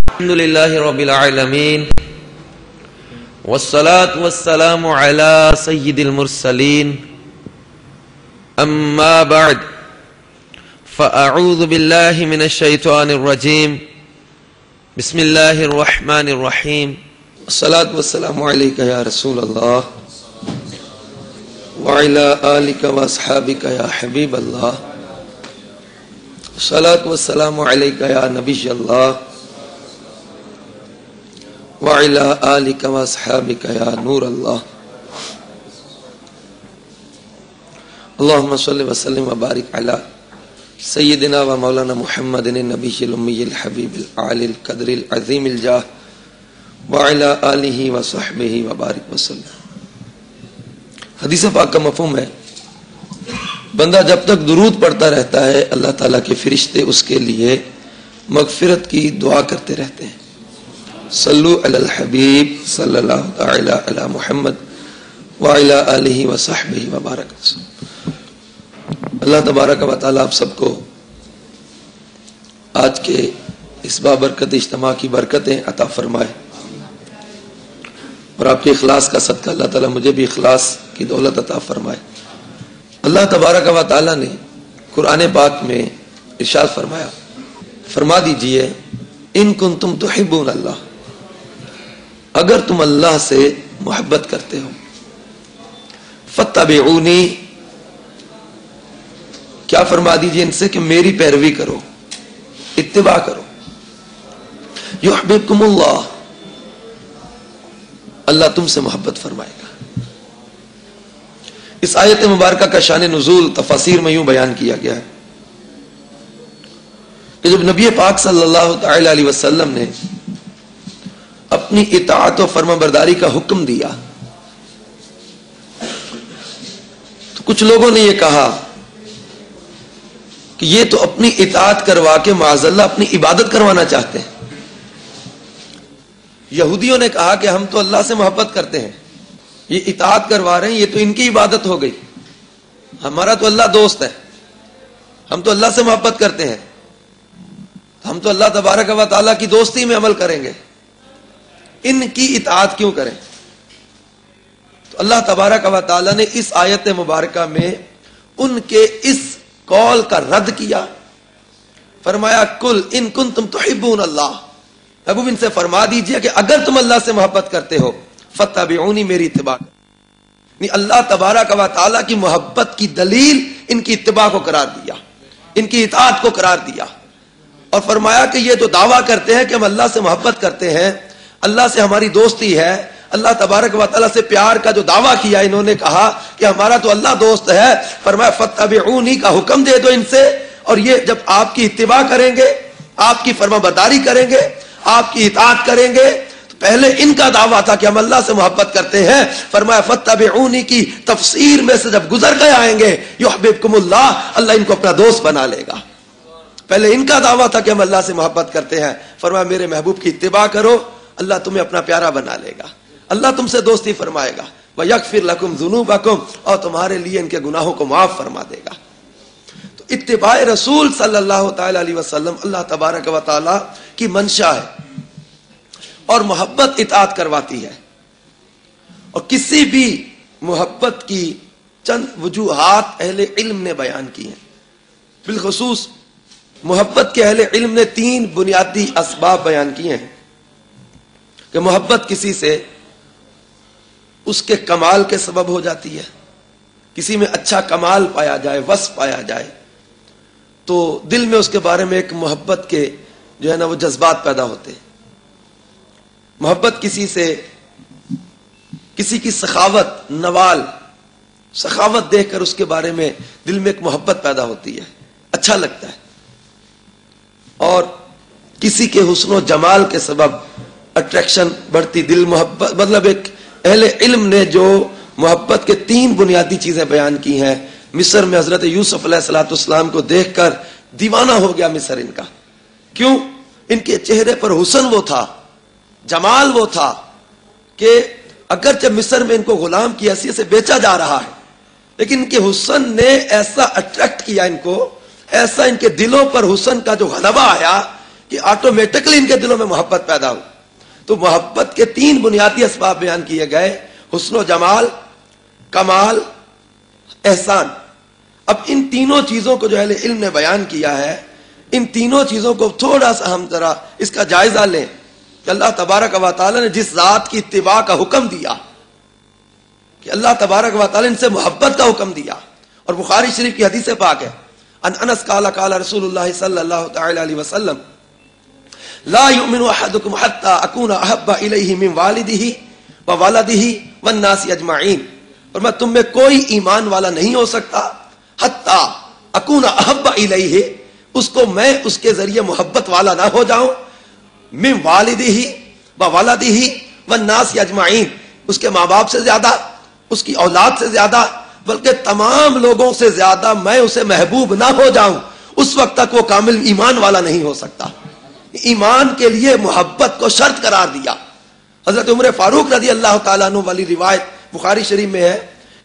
الحمد لله رب العالمين والصلاة والسلام على سيد المرسلين أما بعد فأعوذ بالله من الشيطان الرجيم بسم الله الرحمن الرحيم الصلاة والسلام عليك يا رسول الله وعلى آلك وأصحابك يا حبيب الله الصلاة والسلام عليك يا نبي الله وعلى آلك وأصحابك يا نور الله اللهم صل وسلم وبارك على سيدنا ومولانا محمد النبي الأمي الحبيب العالي القدر العظيم الجاه وعلى آلہ وصحبہ وبارک وسلم. حدیث پاک کا مفہوم ہے بندہ جب تک درود پڑھتا رہتا ہے اللہ تعالیٰ کے فرشتے اس کے لیے مغفرت کی دعا کرتے رہتے ہیں. صلو علی الحبیب صلی اللہ تعالی علی محمد وعلی آلہ وصحبہ وبارک وسلم. اللہ تبارک و تعالیٰ آپ سب کو آج کے اس بابرکت اجتماع کی برکتیں عطا فرمائے اور آپ کے اخلاص کا صدقہ اللہ تعالیٰ مجھے بھی اخلاص کی دولت عطا فرمائے. اللہ تبارک و تعالیٰ نے قرآن پاک میں ارشاد فرمایا، فرما دیجئے ان کنتم تحبون اللہ، اگر تم اللہ سے محبت کرتے ہو، فاتبعونی، کیا فرما دیجئے ان سے کہ میری پیروی کرو، اتباع کرو. یحببکم اللہ، اللہ تم سے محبت فرمائے گا. اس آیت مبارکہ کا شان نزول تفاسیر میں یوں بیان کیا گیا ہے کہ جب نبی پاک صلی اللہ تعالی علیہ وسلم نے اپنی اطاعت و فرما برداری کا حکم دیا تو کچھ لوگوں نے یہ کہا کہ یہ تو اپنی اطاعت کروا کے معاذ اللہ اپنی عبادت کروانا چاہتے ہیں. یہودیوں نے کہا کہ ہم تو اللہ سے محبت کرتے ہیں، یہ اطاعت کروا رہے ہیں، یہ تو ان کی عبادت ہو گئی، ہمارا تو اللہ دوست ہے، ہم تو اللہ سے محبت کرتے ہیں، ہم تو اللہ تبارک و تعالیٰ کی دوستی میں عمل کریں گے، ان کی اطاعت کیوں کریں؟ تو اللہ تبارک و تعالیٰ نے اس آیت مبارکہ میں ان کے اس قول کا رد کیا. فرمایا کل ان کنتم تحبون اللہ، محبوب ان سے فرما دیجئے کہ اگر تم اللہ سے محبت کرتے ہو فاتبعونی، میری اتباع کرو. اللہ تبارک و تعالیٰ کی محبت کی دلیل ان کی اتباع کو قرار دیا، ان کی اطاعت کو قرار دیا، اور فرمایا کہ یہ جو دعویٰ کرتے ہیں کہ ہم اللہ سے محبت کرتے ہیں، اللہ سے ہماری دوستی ہے، اللہ تبارک و تعالیٰ سے پیار کا جو دعویٰ کیا، انہوں نے کہا کہ ہمارا تو اللہ دوست ہے، فرمایا فاتبعونی کا حکم دے دو ان سے، اور یہ جب آپ کی اتباع کریں گے، آپ کی فرما برداری کریں گے، آپ کی اطاعت کریں گے، تو پہلے ان کا دعویٰ تھا کہ ہم اللہ سے محبت کرتے ہیں، فرمایا فاتبعونی کی تفسیر میں سے جب گزر گئے آئیں گے یحببکم اللہ، اللہ ان کو اپنا دوست بنا لے گا. پہلے ان کا دعویٰ تھا کہ ہم اللہ سے محبت کرتے ہیں، فرمایا میرے محبوب کی اتباع کرو، اللہ تمہیں اپنا پیارا بنا لے گا، اللہ تم سے دوستی فرمائے گا، وَيَغْفِرْ لَكُمْ ذُنُوبَكُمْ، اور تمہارے لیے ان کے گناہوں کو معاف فرما دے گا. تو اتباع رسول صلی اللہ تعالی علیہ وسلم اللہ تبارک و تعالی کی منشا ہے، اور محبت اطاعت کرواتی ہے. اور کسی بھی محبت کی چند وجوہات اہل علم نے بیان کی ہیں. بالخصوص محبت کے اہل علم نے 3 بنیادی اسباب بیان کیے ہیں کہ محبت کسی سے اس کے کمال کے سبب ہو جاتی ہے، کسی میں اچھا کمال پایا جائے، وصف پایا جائے تو دل میں اس کے بارے میں ایک محبت کے جو ہے نا وہ جذبات پیدا ہوتے ہیں. محبت کسی سے، کسی کی سخاوت، نوال، سخاوت دیکھ کر اس کے بارے میں دل میں ایک محبت پیدا ہوتی ہے، اچھا لگتا ہے. اور کسی کے حسن و جمال کے سبب اٹریکشن بڑھتی، دل محبت، مطلب ایک اہل علم نے جو محبت کے 3 بنیادی چیزیں بیان کی ہیں. مصر میں حضرت یوسف علیہ السلام کو دیکھ کر دیوانہ ہو گیا مصر ان کا. کیوں؟ ان کے چہرے پر حسن وہ تھا، جمال وہ تھا کہ اگرچہ مصر میں ان کو غلام کی حیثیت سے بیچا جا رہا ہے، لیکن ان کے حسن نے ایسا اٹریکٹ کیا ان کو، ایسا ان کے دلوں پر حسن کا جو غلبہ آیا کہ آٹومیٹکلی ان کے دلوں میں محبت پیدا ہو. تو محبت کے 3 بنیادی اسباب بیان کیے گئے: حسن و جمال، کمال، احسان. اب ان تینوں چیزوں کو جو اہل علم نے بیان کیا ہے، ان تینوں چیزوں کو تھوڑا سا ہم ذرا اس کا جائزہ لیں کہ اللہ تبارک و تعالی نے جس ذات کی اتباع کا حکم دیا، کہ اللہ تبارک و تعالی نے ان سے محبت کا حکم دیا. اور بخاری شریف کی حدیث پاک ہے، ان انس قال قال رسول اللہ صلی اللہ تعالی علیہ وسلم لا یؤمن احدکم حتی اکون احب الیہ من والدہ وولدہ والناس اجمعین. اور میں تم میں کوئی ایمان والا نہیں ہو سکتا حتی اکون احب الیہ، اس کو میں اس کے ذریعے محبت والا نہ ہو جاؤں، من والدہ وولدہ والناس اجمعین، اس کے ماں باپ سے زیادہ، اس کی اولاد سے زیادہ، بلکہ تمام لوگوں سے زیادہ میں اسے محبوب نہ ہو جاؤں، اس وقت تک وہ کامل ایمان والا نہیں ہو سکتا. ایمان کے لیے محبت کو شرط قرار دیا. حضرت عمر فاروق رضی اللہ تعالیٰ عنہ والی روایت بخاری شریف میں ہے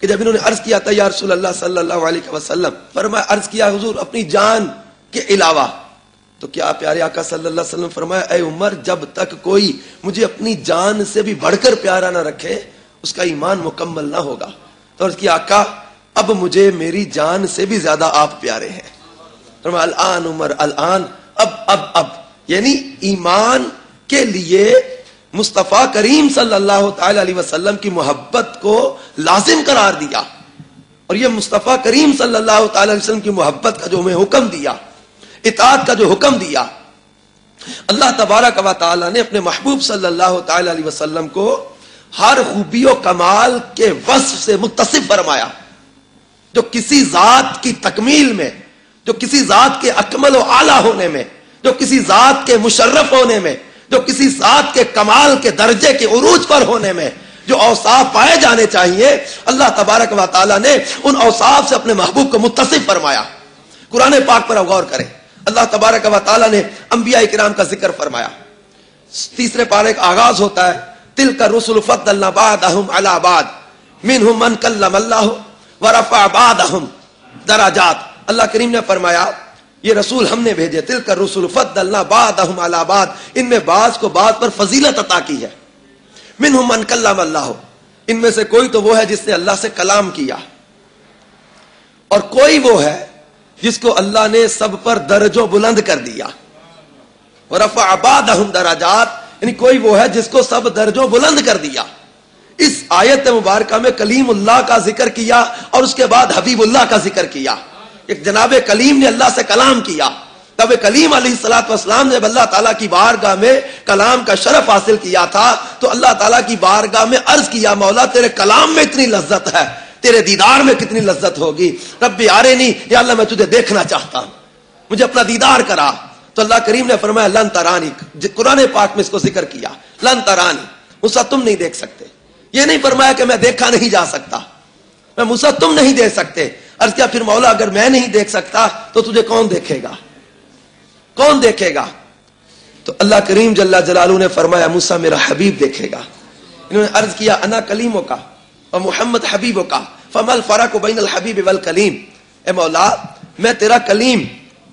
کہ جب انہوں نے عرض کیا تھا یا رسول اللہ صلی اللہ علیہ وسلم، فرمایا عرض کیا حضور اپنی جان کے علاوہ، تو کیا پیارے آقا صلی اللہ علیہ وسلم فرمایا اے عمر جب تک کوئی مجھے اپنی جان سے بھی بڑھ کر پیارا نہ رکھے اس کا ایمان مکمل نہ ہوگا. تو عرض کیا آقا اب مجھے میری جان سے بھی زیادہ آپ پیارے ہیں. فرمایا الان عمر الان، اب یعنی ایمان کے لیے مصطفیٰ کریم صلی اللہ تعالی علیہ وسلم کی محبت کو لازم قرار دیا. اور یہ مصطفیٰ کریم صلی اللہ تعالی علیہ وسلم کی محبت کا جو ہمیں حکم دیا، اطاعت کا جو حکم دیا، اللہ تبارک و تعالی نے اپنے محبوب صلی اللہ تعالی علیہ وسلم کو ہر خوبی و کمال کے وصف سے متصف فرمایا. جو کسی ذات کی تکمیل میں، جو کسی ذات کے اکمل و اعلیٰ ہونے میں، جو کسی ذات کے مشرف ہونے میں، جو کسی ذات کے کمال کے درجے کے عروج پر ہونے میں جو اوصاف پائے جانے چاہیے، اللہ تبارک و تعالی نے ان اوصاف سے اپنے محبوب کو متصف فرمایا. قرآن پاک پر غور کریں، اللہ تبارک و تعالی نے انبیاء کرام کا ذکر فرمایا. 3 پارے کا آغاز ہوتا ہے تلک الرسل فضلنا بعضهم على بعض منهم من کلم اللہ ورفع بعضهم درجات. اللہ کریم نے فرمایا یہ رسول ہم نے بھیجے، تلک الرسل فضلنا بعضهم على بعض، ان میں بعض کو بعض پر فضیلت عطا کی ہے. منهم من کلم اللہ، ان میں سے کوئی تو وہ ہے جس نے اللہ سے کلام کیا، اور کوئی وہ ہے جس کو اللہ نے سب پر درجوں بلند کر دیا. ورفع بعضهم درجات، یعنی کوئی وہ ہے جس کو سب درجوں بلند کر دیا. اس آیت مبارکہ میں کلیم اللہ کا ذکر کیا اور اس کے بعد حبیب اللہ کا ذکر کیا. ایک جناب کلیم نے اللہ سے کلام کیا، تب کلیم علیہ الصلوۃ والسلام نے اللہ تعالیٰ کی بارگاہ میں کلام کا شرف حاصل کیا تھا، تو اللہ تعالیٰ کی بارگاہ میں عرض کیا مولا تیرے کلام میں اتنی لذت ہے، تیرے دیدار میں کتنی لذت ہوگی. رب ارنی، یا اللہ میں تجھے دیکھنا چاہتا ہوں، مجھے اپنا دیدار کرا. تو اللہ کریم نے فرمایا لن ترانی، قرآن پاک میں اس کو ذکر کیا، لن ترانی، موسیٰ تم نہیں دیکھ سکتے. یہ نہیں فرمایا کہ میں دیکھا نہیں جا سکتا، میں موسیٰ تم نہیں دیکھ سکتے. عرض کیا پھر مولا اگر میں نہیں دیکھ سکتا تو تجھے کون دیکھے گا، کون دیکھے گا؟ تو اللہ کریم جل جلالہ نے فرمایا موسیٰ میرا حبیب دیکھے گا. انہوں نے عرض کیا انا کلیموں کا اور محمد حبیبوں کا، فما الفرق بین الحبیب والکلیم. اے مولا میں تیرا کلیم،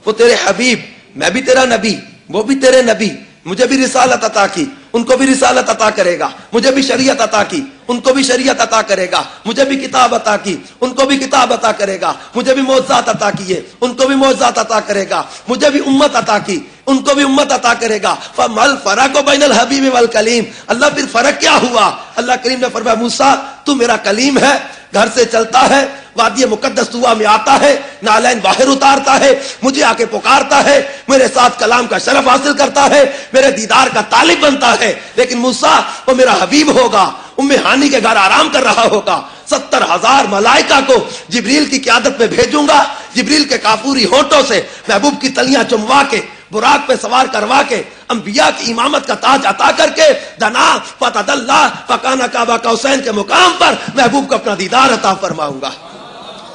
وہ تیرے حبیب، میں بھی تیرا نبی، وہ بھی تیرے نبی، مجھے بھی رسالت عطا کی، ان کو بھی رسالت عطا کرے گا، مجھے بھی شریعت عطا کی، ان کو بھی شریعت عطا کرے گا، مجھے بھی کتاب عطا کی، ان کو بھی کتاب عطا کرے گا، مجھے بھی معجزات عطا کیے، ان کو بھی معجزات عطا کرے گا، مجھے بھی امت عطا کی، ان کو بھی امت عطا کرے گا. فمل فرق بین الحبیب والکلیم، اللہ پھر فرق کیا ہوا؟ اللہ کریم نے فرمایا موسیٰ تو میرا کلیم ہے، گھر سے چلتا ہے، وادی مقدس طوا میں آتا ہے، نالین باہر اتارتا ہے، مجھے آ کے پکارتا ہے، میرے ساتھ کلام کا شرف حاصل کرتا ہے، میرے دیدار کا طالب بنتا ہے. لیکن موسیٰ وہ میرا حبیب ہوگا، ام ہانی کے گھر آرام کر رہا ہوگا. 70,000 ملائکہ کو جبریل کی قیادت میں بھیجوں گا، جبریل کے کافوری ہونٹوں سے محبوب کی تلیاں چموا کے، براق پہ سوار کروا کے، انبیاء کی امامت کا تاج عطا کر کے، دنا فتدلّا فکان قاب قوسین کے مقام پر محبوب کو اپنا دیدار عطا فرماؤں گا.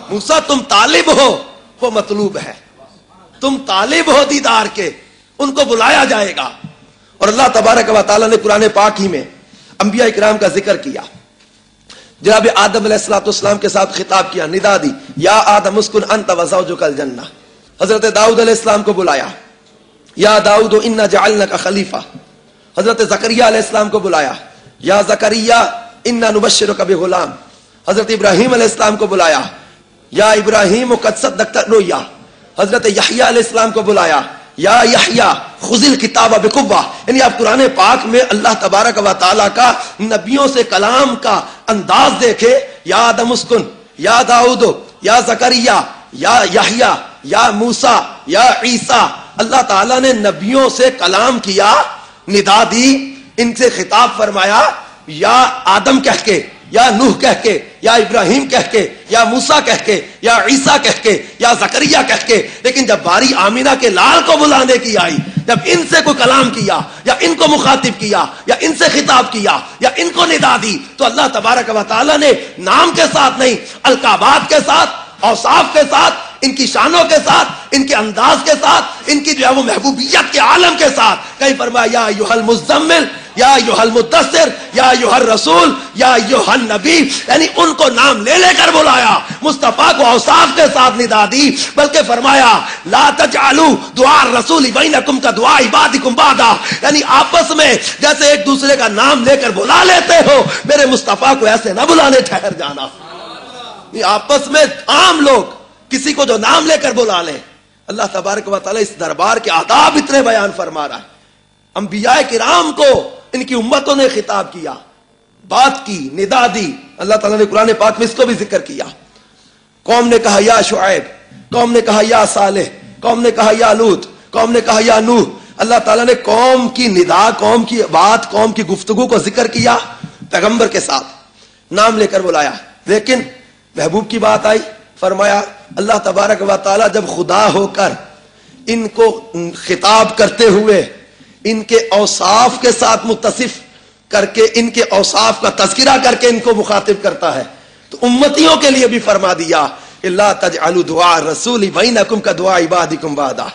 موسیٰ تم طالب ہو، وہ مطلوب ہے، تم طالب ہو دیدار کے، ان کو بلایا جائے گا. اور اللہ تبارک و تعالیٰ نے قرآن پاک ہی میں انبیاء اکرام کا ذکر کیا. جناب آدم علیہ السلام کے ساتھ خطاب کیا، ندا دی یا آدم اسکن انت وزوجک الجنہ. حضرت داؤد علیہ السلام کو بلایا، یا داؤد انا جعلناک خلیفہ، حضرت زکریا علیہ السلام کو بلایا، یا زکریا انا نبشرک بغلام، حضرت ابراہیم علیہ السلام کو بلایا، یا ابراہیم قد صدقت الرؤیا، حضرت یحییٰ علیہ السلام کو بلایا، یا یحییٰ خذ الکتاب بقوہ. یعنی آپ قرآن پاک میں اللہ تبارک و تعالیٰ کا نبیوں سے کلام کا انداز دیکھے، یا آدم اسکن، یا داؤد، یا زکریا، یا یحییٰ، یا موسیٰ، یا عیسیٰ. اللہ تعالیٰ نے نبیوں سے کلام کیا، ندا دی، ان سے خطاب فرمایا، یا آدم کہہ کے، یا نوح کہہ کے، یا ابراہیم کہہ کے، یا موسیٰ کہہ کے، یا عیسیٰ کہہ کے، یا زکریا کہہ کے. لیکن جب باری آمینہ کے لال کو بلانے کی آئی، جب ان سے کوئی کلام کیا، یا ان کو مخاطب کیا، یا ان سے خطاب کیا، یا ان کو ندا دی، تو اللہ تبارک و تعالیٰ نے نام کے ساتھ نہیں، القابات کے ساتھ، اوصاف کے ساتھ، ان کی شانوں کے ساتھ، ان کے انداز کے ساتھ، ان کی جو ہے وہ محبوبیت کے عالم کے ساتھ کہیں فرمایا یا ایھا المزمل، یا ایھا المدثر، یا ایھا الرسول، یا ایھا النبی. یعنی ان کو نام لے لے کر بلایا، مصطفیٰ کو اوصاف کے ساتھ ندا دی. بلکہ فرمایا لا تجعلوا دعاء الرسول بینکم کدعاء عبادکم بعدا. یعنی آپس میں جیسے ایک دوسرے کا نام لے کر بلا لیتے ہو، میرے مصطفیٰ کو ایسے نہ بلانے ٹھہر جانا. آپس میں عام لوگ کسی کو جو نام لے کر بلا لیں. اللہ تبارک و تعالیٰ اس دربار کے آداب اتنے بیان فرما رہا ہے. انبیاء کرام کو ان کی امتوں نے خطاب کیا، بات کی، ندا دی. اللہ تعالیٰ نے قرآن پاک میں اس کو بھی ذکر کیا. قوم نے کہا یا شعیب، قوم نے کہا یا صالح، قوم نے کہا یا لوط، قوم نے کہا یا نوح. اللہ تعالیٰ نے قوم کی ندا، قوم کی بات، قوم کی گفتگو کو ذکر کیا، پیغمبر کے ساتھ نام لے کر بلایا. لیکن محبوب کی بات آئی، فرمایا اللہ تبارک و تعالیٰ جب خدا ہو کر ان کو خطاب کرتے ہوئے ان کے اوصاف کے ساتھ متصف کر کے، ان کے اوصاف کا تذکرہ کر کے ان کو مخاطب کرتا ہے، تو امتیوں کے لیے بھی فرما دیا کہ لا تجعلوا دعاء الرسول بینکم کدعاء عبادکم بعدا.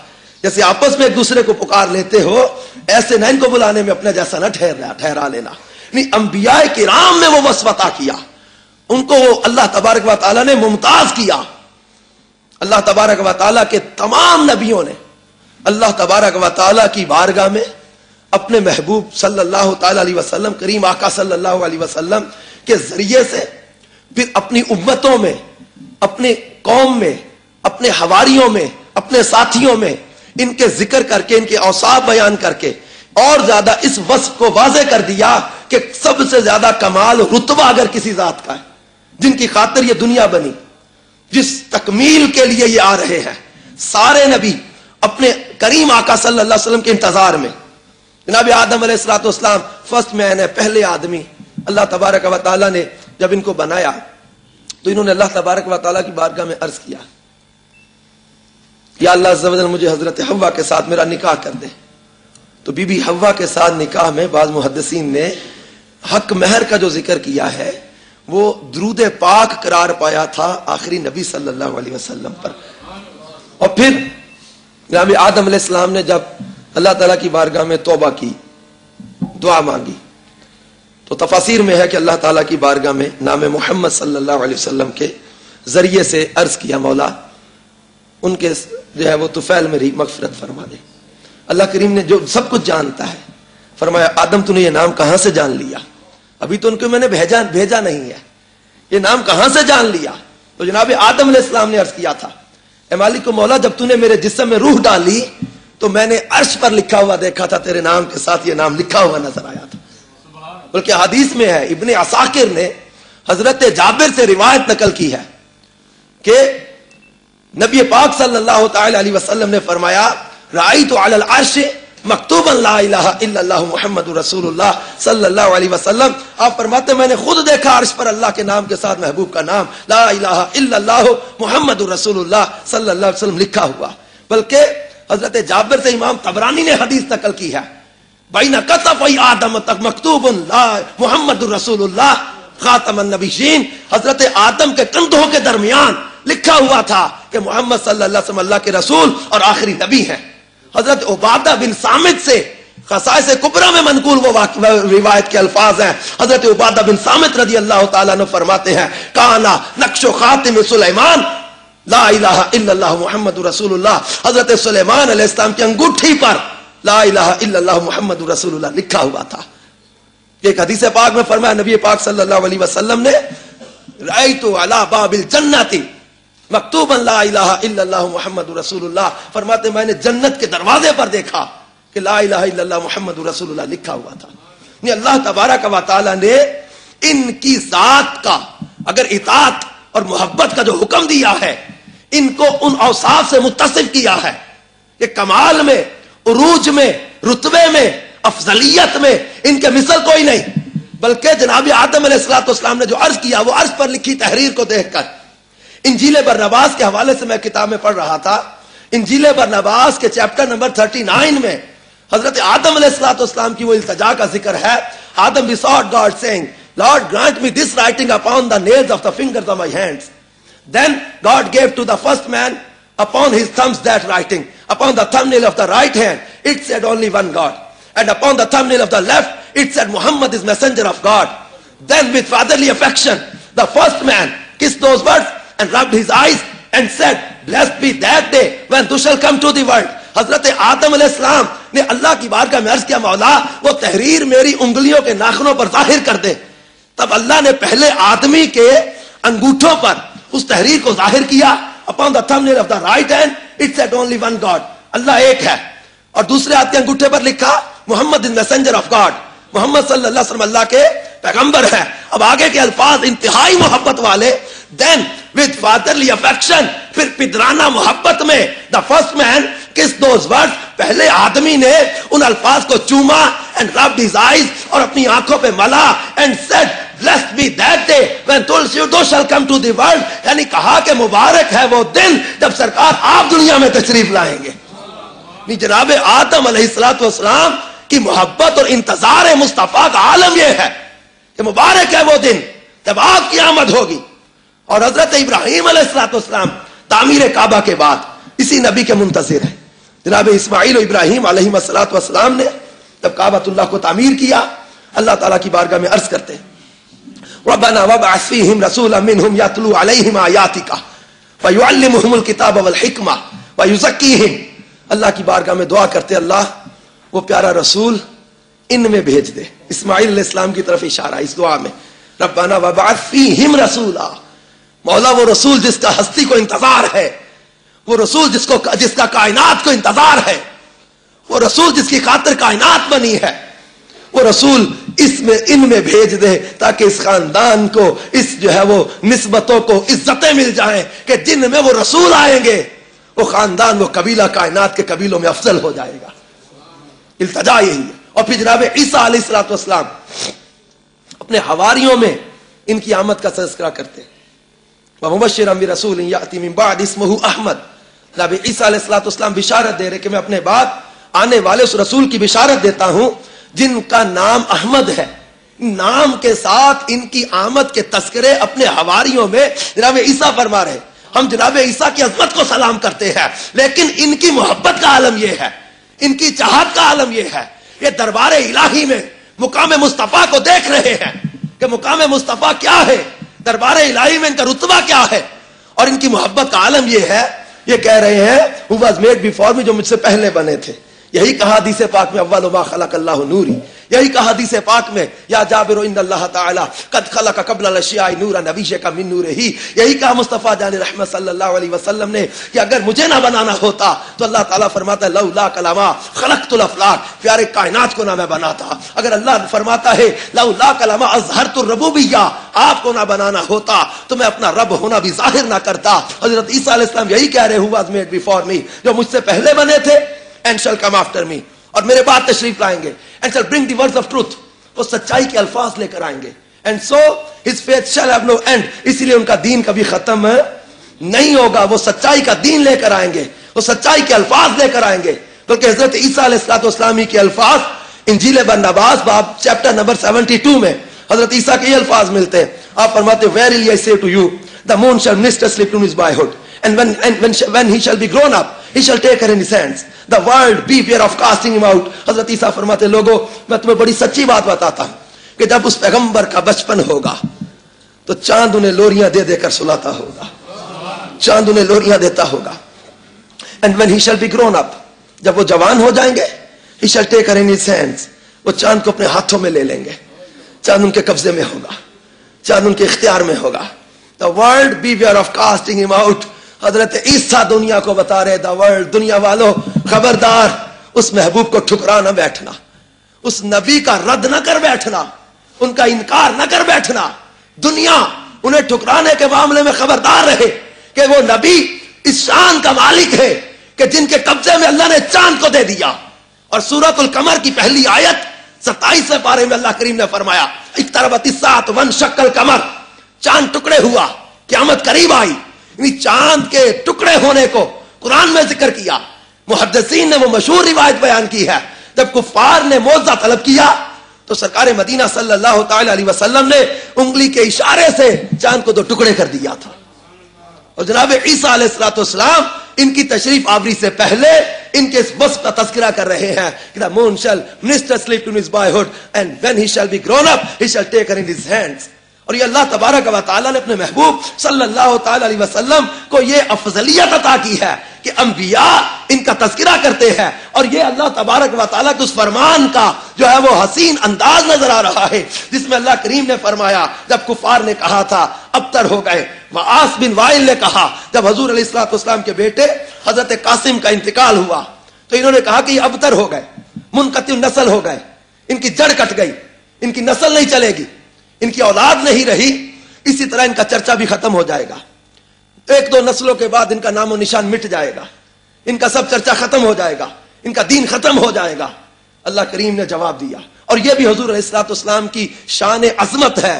جیسے آپس میں ایک دوسرے کو پکار لیتے ہو، ایسے نہ ان کو بلانے میں اپنا جیسا نہ ٹھہرا لینا. نہیں، انبیاء کرام میں وہ وصف عطا کیا، ان کو اللہ تبارک و تعالیٰ نے ممتاز کیا. اللہ تبارک و تعالیٰ کے تمام نبیوں نے اللہ تبارک و تعالیٰ کی بارگاہ میں اپنے محبوب صلی اللہ تعالیٰ علیہ وسلم، کریم آقا صلی اللہ علیہ وسلم کے ذریعے سے پھر اپنی امتوں میں، اپنے قوم میں، اپنے حواریوں میں، اپنے ساتھیوں میں ان کے ذکر کر کے، ان کے اوصاف بیان کر کے اور زیادہ اس وصف کو واضح کر دیا کہ سب سے زیادہ کمال رتبہ اگر کسی ذات کا ہے، جن کی خاطر یہ دنیا بنی، جس تکمیل کے لیے یہ آ رہے ہیں، سارے نبی اپنے کریم آقا صلی اللہ علیہ وسلم کے انتظار میں. جناب آدم علیہ الصلوۃ والسلام فرسٹ مین ہے، پہلے آدمی. اللہ تبارک و تعالیٰ نے جب ان کو بنایا تو انہوں نے اللہ تبارک و تعالیٰ کی بارگاہ میں عرض کیا، یا اللہ عز و جل مجھے حضرت حوا کے ساتھ میرا نکاح کر دے. تو بی بی حوا کے ساتھ نکاح میں بعض محدثین نے حق مہر کا جو ذکر کیا ہے وہ درود پاک قرار پایا تھا آخری نبی صلی اللہ علیہ وسلم پر. اور پھر جناب آدم علیہ السلام نے جب اللہ تعالیٰ کی بارگاہ میں توبہ کی، دعا مانگی، تو تفاسیر میں ہے کہ اللہ تعالیٰ کی بارگاہ میں نام محمد صلی اللہ علیہ وسلم کے ذریعے سے عرض کیا، مولا ان کے جو ہے وہ طفیل میری مغفرت فرما دے. اللہ کریم نے جو سب کچھ جانتا ہے فرمایا آدم تو نے یہ نام کہاں سے جان لیا؟ ابھی تو ان کو میں نے بھیجا نہیں ہے، یہ نام کہاں سے جان لیا؟ تو جناب آدم علیہ السلام نے عرض کیا تھا، اے مالک و مولا جب تو نے میرے جسم میں روح ڈالی تو میں نے عرش پر لکھا ہوا دیکھا تھا، تیرے نام کے ساتھ یہ نام لکھا ہوا نظر آیا تھا. بلکہ حدیث میں ہے، ابن عساکر نے حضرت جابر سے روایت نقل کی ہے کہ نبی پاک صلی اللہ تعالی علیہ وسلم نے فرمایا رأیت علی العرش مکتوبا لا الہ الا اللہ محمد رسول اللہ صلی اللہ علیہ وسلم. آپ فرماتے میں نے خود دیکھا عرش پر اللہ کے نام کے ساتھ محبوب کا نام لا الہ الا اللہ محمد رسول اللہ صلی اللہ علیہ وسلم لکھا ہوا. بلکہ حضرت جابر سے امام طبرانی نے حدیث نقل کی ہے، بین کتفی آدم تک مکتوب لا محمد رسول اللہ خاتم النبیین. حضرت آدم کے کندھوں کے درمیان لکھا ہوا تھا کہ محمد صلی اللہ علیہ وسلم اللہ کے رسول اور آخری نبی ہیں. حضرت عبادہ بن صامت سے خصائص کبریٰ میں منقول وہ روایت کے الفاظ ہیں. حضرت عبادہ بن صامت رضی اللہ تعالیٰ عنہ فرماتے ہیں کانا نقش و خاتم سلیمان لا الہ الا اللہ محمد رسول اللہ. حضرت سلیمان علیہ السلام کی انگوٹھی پر لا الہ الا اللہ محمد رسول اللہ لکھا ہوا تھا. ایک حدیث پاک میں فرمایا نبی پاک صلی اللہ علیہ وسلم نے رأیت علی باب الجنۃ مکتوبا لا الہ الا اللہ محمد رسول اللہ. فرماتے میں نے جنت کے دروازے پر دیکھا کہ لا الہ الا اللہ محمد رسول اللہ لکھا ہوا تھا. یہ اللہ تبارک و تعالی نے ان کی ذات کا اگر اطاعت اور محبت کا جو حکم دیا ہے, ان کو ان اوصاف سے متصف کیا ہے کہ کمال میں, عروج میں, رتبے میں, افضلیت میں ان کے مثل کوئی نہیں. بلکہ جناب آدم علیہ السلام نے جو عرض کیا وہ عرض پر لکھی تحریر کو دیکھ کر انجیل برنباس کے حوالے سے میں کتاب میں پڑھ رہا تھا. انجیل برنباس کے چیپٹر نمبر 39 میں حضرت آدم علیہ السلام کی وہ التجا کا ذکر ہے. آدم besought God saying, Lord, grant me this writing upon the nails of the fingers of my hands. Then God gave to the first man upon his thumbs that writing. Upon the thumbnail of the right hand it said only one God, and upon the thumbnail of the left it said Muhammad is messenger of God. Then with fatherly affection the first man kissed those words and rubbed his eyes and said, blessed be that day when thou shalt come to the world. حضرت آدم علیہ السلام نے اللہ کی بارگاہ میں عرض کیا, مولا وہ تحریر میری انگلیوں کے ناخنوں پر ظاہر کر دے. تب اللہ نے پہلے آدمی کے انگوٹھوں پر اس تحریر کو ظاہر کیا. upon the thumbnail of the right hand it said only one God, اللہ ایک ہے. اور دوسرے ہاتھ کے انگوٹھے پر لکھا محمد is messenger of God, محمد صلی اللہ علیہ وسلم اللہ کے پیغمبر ہے. اب آگے کے الفاظ انتہائی محبت والے. then with fatherly affection, پھر پدرانہ محبت میں the first man kissed those words, پہلے آدمی نے ان الفاظ کو چوما and rubbed his eyes اور اپنی آنکھوں پہ ملا and said blessed be that day when thou shalt come to the world. یعنی کہا کہ مبارک ہے وہ دن جب سرکار آپ دنیا میں تشریف لائیں گے. جناب آدم علیہ السلام کی محبت اور انتظار مصطفیٰ کا عالم یہ ہے کہ مبارک ہے وہ دن جب آپ کی آمد ہوگی. اور حضرت ابراہیم علیہ السلام تعمیر کعبہ کے بعد اسی نبی کے منتظر ہیں. جناب اسماعیل و ابراہیم علیہ السلام نے جب کعبۃ اللہ کو تعمیر کیا, اللہ تعالیٰ کی بارگاہ میں عرض کرتے ہیں ربنا وابعث فیہم رسولا منہم یتلو علیہم آیاتک ویعلمہم الکتاب والحکمہ ویزکیہم. اللہ کی بارگاہ میں دعا کرتے اللہ وہ پیارا رسول ان میں بھیج دے. اسماعیل علیہ السلام کی طرف اشارہ اس دعا میں, ربنا وابعث فیہم رسولا. مولا وہ رسول جس کا ہستی کو انتظار ہے, وہ رسول جس کا کائنات کو انتظار ہے, وہ رسول جس کی خاطر کائنات بنی ہے, وہ رسول ان میں بھیج دے تاکہ اس خاندان کو اس جو ہے وہ نسبتوں کو عزتیں مل جائیں کہ جن میں وہ رسول آئیں گے وہ خاندان وہ قبیلہ کائنات کے قبیلوں میں افضل ہو جائے گا. التجا یہی ہے. اور پھر جناب عیسیٰ علیہ السلام اپنے حواریوں میں ان کی آمد کا تذکرہ کرتے ہیں. وَمُبَشِّرًا بِرَسُولٍ يَأْتِي مِن بَعْدِ اسْمُهُ احمد. جناب عیسیٰ علیہ السلام بشارت دے رہے کہ میں اپنے بعد آنے والے اس رسول کی بشارت دیتا ہوں جن کا نام احمد ہے. نام کے ساتھ ان کی آمد کے تذکرے اپنے حواریوں میں جناب عیسیٰ فرما رہے. ہم جناب عیسیٰ کی عظمت کو سلام کرتے ہیں لیکن ان کی محبت کا عالم یہ ہے, ان کی چاہت کا عالم یہ ہے. یہ دربار الہی میں مقام مصطفیٰ کو دیکھ رہے ہیں کہ مقام مصطفیٰ کیا ہے, دربار الہی میں ان کا رتبہ کیا ہے, اور ان کی محبت کا عالم یہ ہے. یہ کہہ رہے ہیں who was made before me, جو مجھ سے پہلے بنے تھے. یہی کہا حدیث پاک میں اول ما خلق اللہ نوری. یہی کہا حدیث پاک میں یا جابر ان اللہ تعالی قد خلق قبل الاشیاء نورا نبیشک من نورہ. یہی کہا مصطفیٰ جان رحمت صلی اللہ علیہ وسلم نے کہ اگر مجھے نہ بنانا ہوتا تو اللہ تعالیٰ فرماتا ہے لولا کلاما خلقت الافلاک, پیارے کائنات کو نہ میں بناتا. اگر اللہ فرماتا ہے لولا کلاما اظہرت الربوبیہ, آپ کو نہ بنانا ہوتا تو میں اپنا رب ہونا بھی ظاہر نہ کرتا. حضرت عیسیٰ علیہ السلام یہی کہہ رہے who was made before me, جو مجھ سے پہلے بنے تھے and shall come after me, اور میرے بعد تشریف لائیں گے. and shall bring the words of truth, وہ سچائی کے الفاظ لے کر آئیں گے. and so his faith shall have no end, اسی لیے ان کا دین کبھی ختم نہیں ہوگا. وہ سچائی کا دین لے کر آئیں گے, وہ سچائی کے الفاظ لے کر آئیں گے. بلکہ حضرت عیسیٰ علیہ السلام کے الفاظ انجیل برنباس باب چیپٹر نمبر 72 میں حضرت عیسیٰ کے یہ الفاظ ملتے ہیں. آپ فرماتے ہیں verily I say to you the moon shall mistrustly from his boyhood, and when he shall be grown up he shall take her in his hands, the world beware of casting him out. حضرت عیسیٰ فرماتے ہیں لوگوں میں تمہیں بڑی سچی بات بتاتا ہوں کہ جب اس پیغمبر کا بچپن ہوگا تو چاند انہیں لوریاں دے دے کر سلاتا ہوگا. چاند انہیں لوریاں دیتا ہوگا. And when he shall be grown up, جب وہ جوان ہو جائیں گے, he shall take her in his hands, وہ چاند کو اپنے ہاتھوں میں لے لیں گے. چاند ان کے قبضے میں ہوگا, چاند ان کے اختیار میں ہوگا. The world beware of casting him out. حضرت عیسیٰ دنیا کو بتا رہے, the world, دنیا والوں خبردار, اس محبوب کو ٹھکرا نہ بیٹھنا, اس نبی کا رد نہ کر بیٹھنا, ان کا انکار نہ کر بیٹھنا. دنیا انہیں ٹھکرانے کے معاملے میں خبردار رہے کہ وہ نبی اس شان کا مالک ہے کہ جن کے قبضے میں اللہ نے چاند کو دے دیا. اور سورۃ القمر کی پہلی آیت 27ویں پارے میں اللہ کریم نے فرمایا اقتربت الساعۃ وانشق القمر, چاند ٹکڑے ہوا, قیامت قریب آئی. چاند کے ٹکڑے ہونے کو قرآن میں ذکر کیا. محدثین نے وہ مشہور روایت بیان کی ہے, جب کفار نے معجزہ طلب کیا تو سرکار مدینہ صلی اللہ تعالی علیہ وسلم نے انگلی کے اشارے سے چاند کو 2 ٹکڑے کر دیا تھا. اور جناب عیسیٰ علیہ السلام ان کی تشریف آوری سے پہلے ان کے اس وصف کا تذکرہ کر رہے ہیں کہ the moon shall minister sleep to his boyhood and when he shall be grown up he shall take her in his hands. اور یہ اللہ تبارک و تعالیٰ نے اپنے محبوب صلی اللہ تعالی علیہ وسلم کو یہ افضلیت عطا کی ہے کہ انبیاء ان کا تذکرہ کرتے ہیں. اور یہ اللہ تبارک و تعالیٰ کے اس فرمان کا جو ہے وہ حسین انداز نظر آ رہا ہے جس میں اللہ کریم نے فرمایا, جب کفار نے کہا تھا ابتر ہو گئے, وعاص بن وائل نے کہا جب حضور علیہ السلام کے بیٹے حضرت قاسم کا انتقال ہوا تو انہوں نے کہا کہ یہ ابتر ہو گئے, منقطع نسل ہو گئے, ان کی جڑ کٹ گئی, ان کی نسل نہیں چلے گی, ان کی اولاد نہیں رہی, اسی طرح ان کا چرچا بھی ختم ہو جائے گا. 1-2 نسلوں کے بعد ان کا نام و نشان مٹ جائے گا, ان کا سب چرچا ختم ہو جائے گا, ان کا دین ختم ہو جائے گا. اللہ کریم نے جواب دیا. اور یہ بھی حضور علیہ السلام کی شان عظمت ہے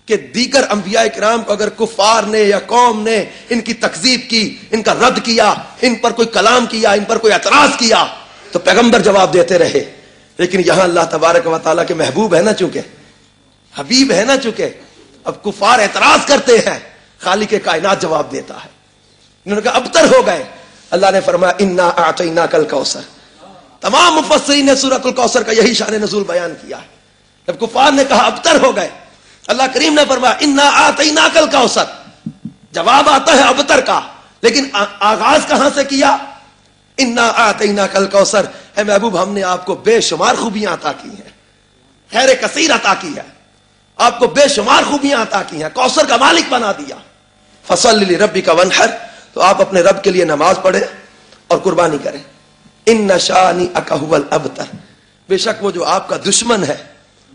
کہ دیگر انبیاء کرام کو اگر کفار نے یا قوم نے ان کی تکذیب کی, ان کا رد کیا, ان پر کوئی کلام کیا, ان پر کوئی اعتراض کیا تو پیغمبر جواب دیتے رہے. لیکن یہاں اللہ تبارک و تعالیٰ کے محبوب ہے نا, چونکہ حبیب ہے نا, چونکہ اب کفار اعتراض کرتے ہیں, خالق کائنات جواب دیتا ہے. انہوں نے کہا ابتر ہو گئے. اللہ نے فرمایا انا اعطیناک الکوثر. تمام مفسرین نے سورۃ الکوثر کا یہی شان نزول بیان کیا ہے. جب کفار نے کہا ابتر ہو گئے, اللہ کریم نے فرمایا انا اعطیناک الکوثر. جواب آتا ہے ابتر کا, لیکن آغاز کہاں سے کیا؟ انا اعطیناک الکوثر. اے محبوب ہم نے آپ کو بے شمار خوبیاں عطا کی ہیں, خیر کثیر عطا کی ہے, آپ کو بے شمار خوبیاں عطا کی ہیں, کوثر کا مالک بنا دیا. فصل لربک وانحر, تو آپ اپنے رب کے لیے نماز پڑھیں اور قربانی کریں. ان شانئک ھو الابتر, بے شک وہ جو آپ کا دشمن ہے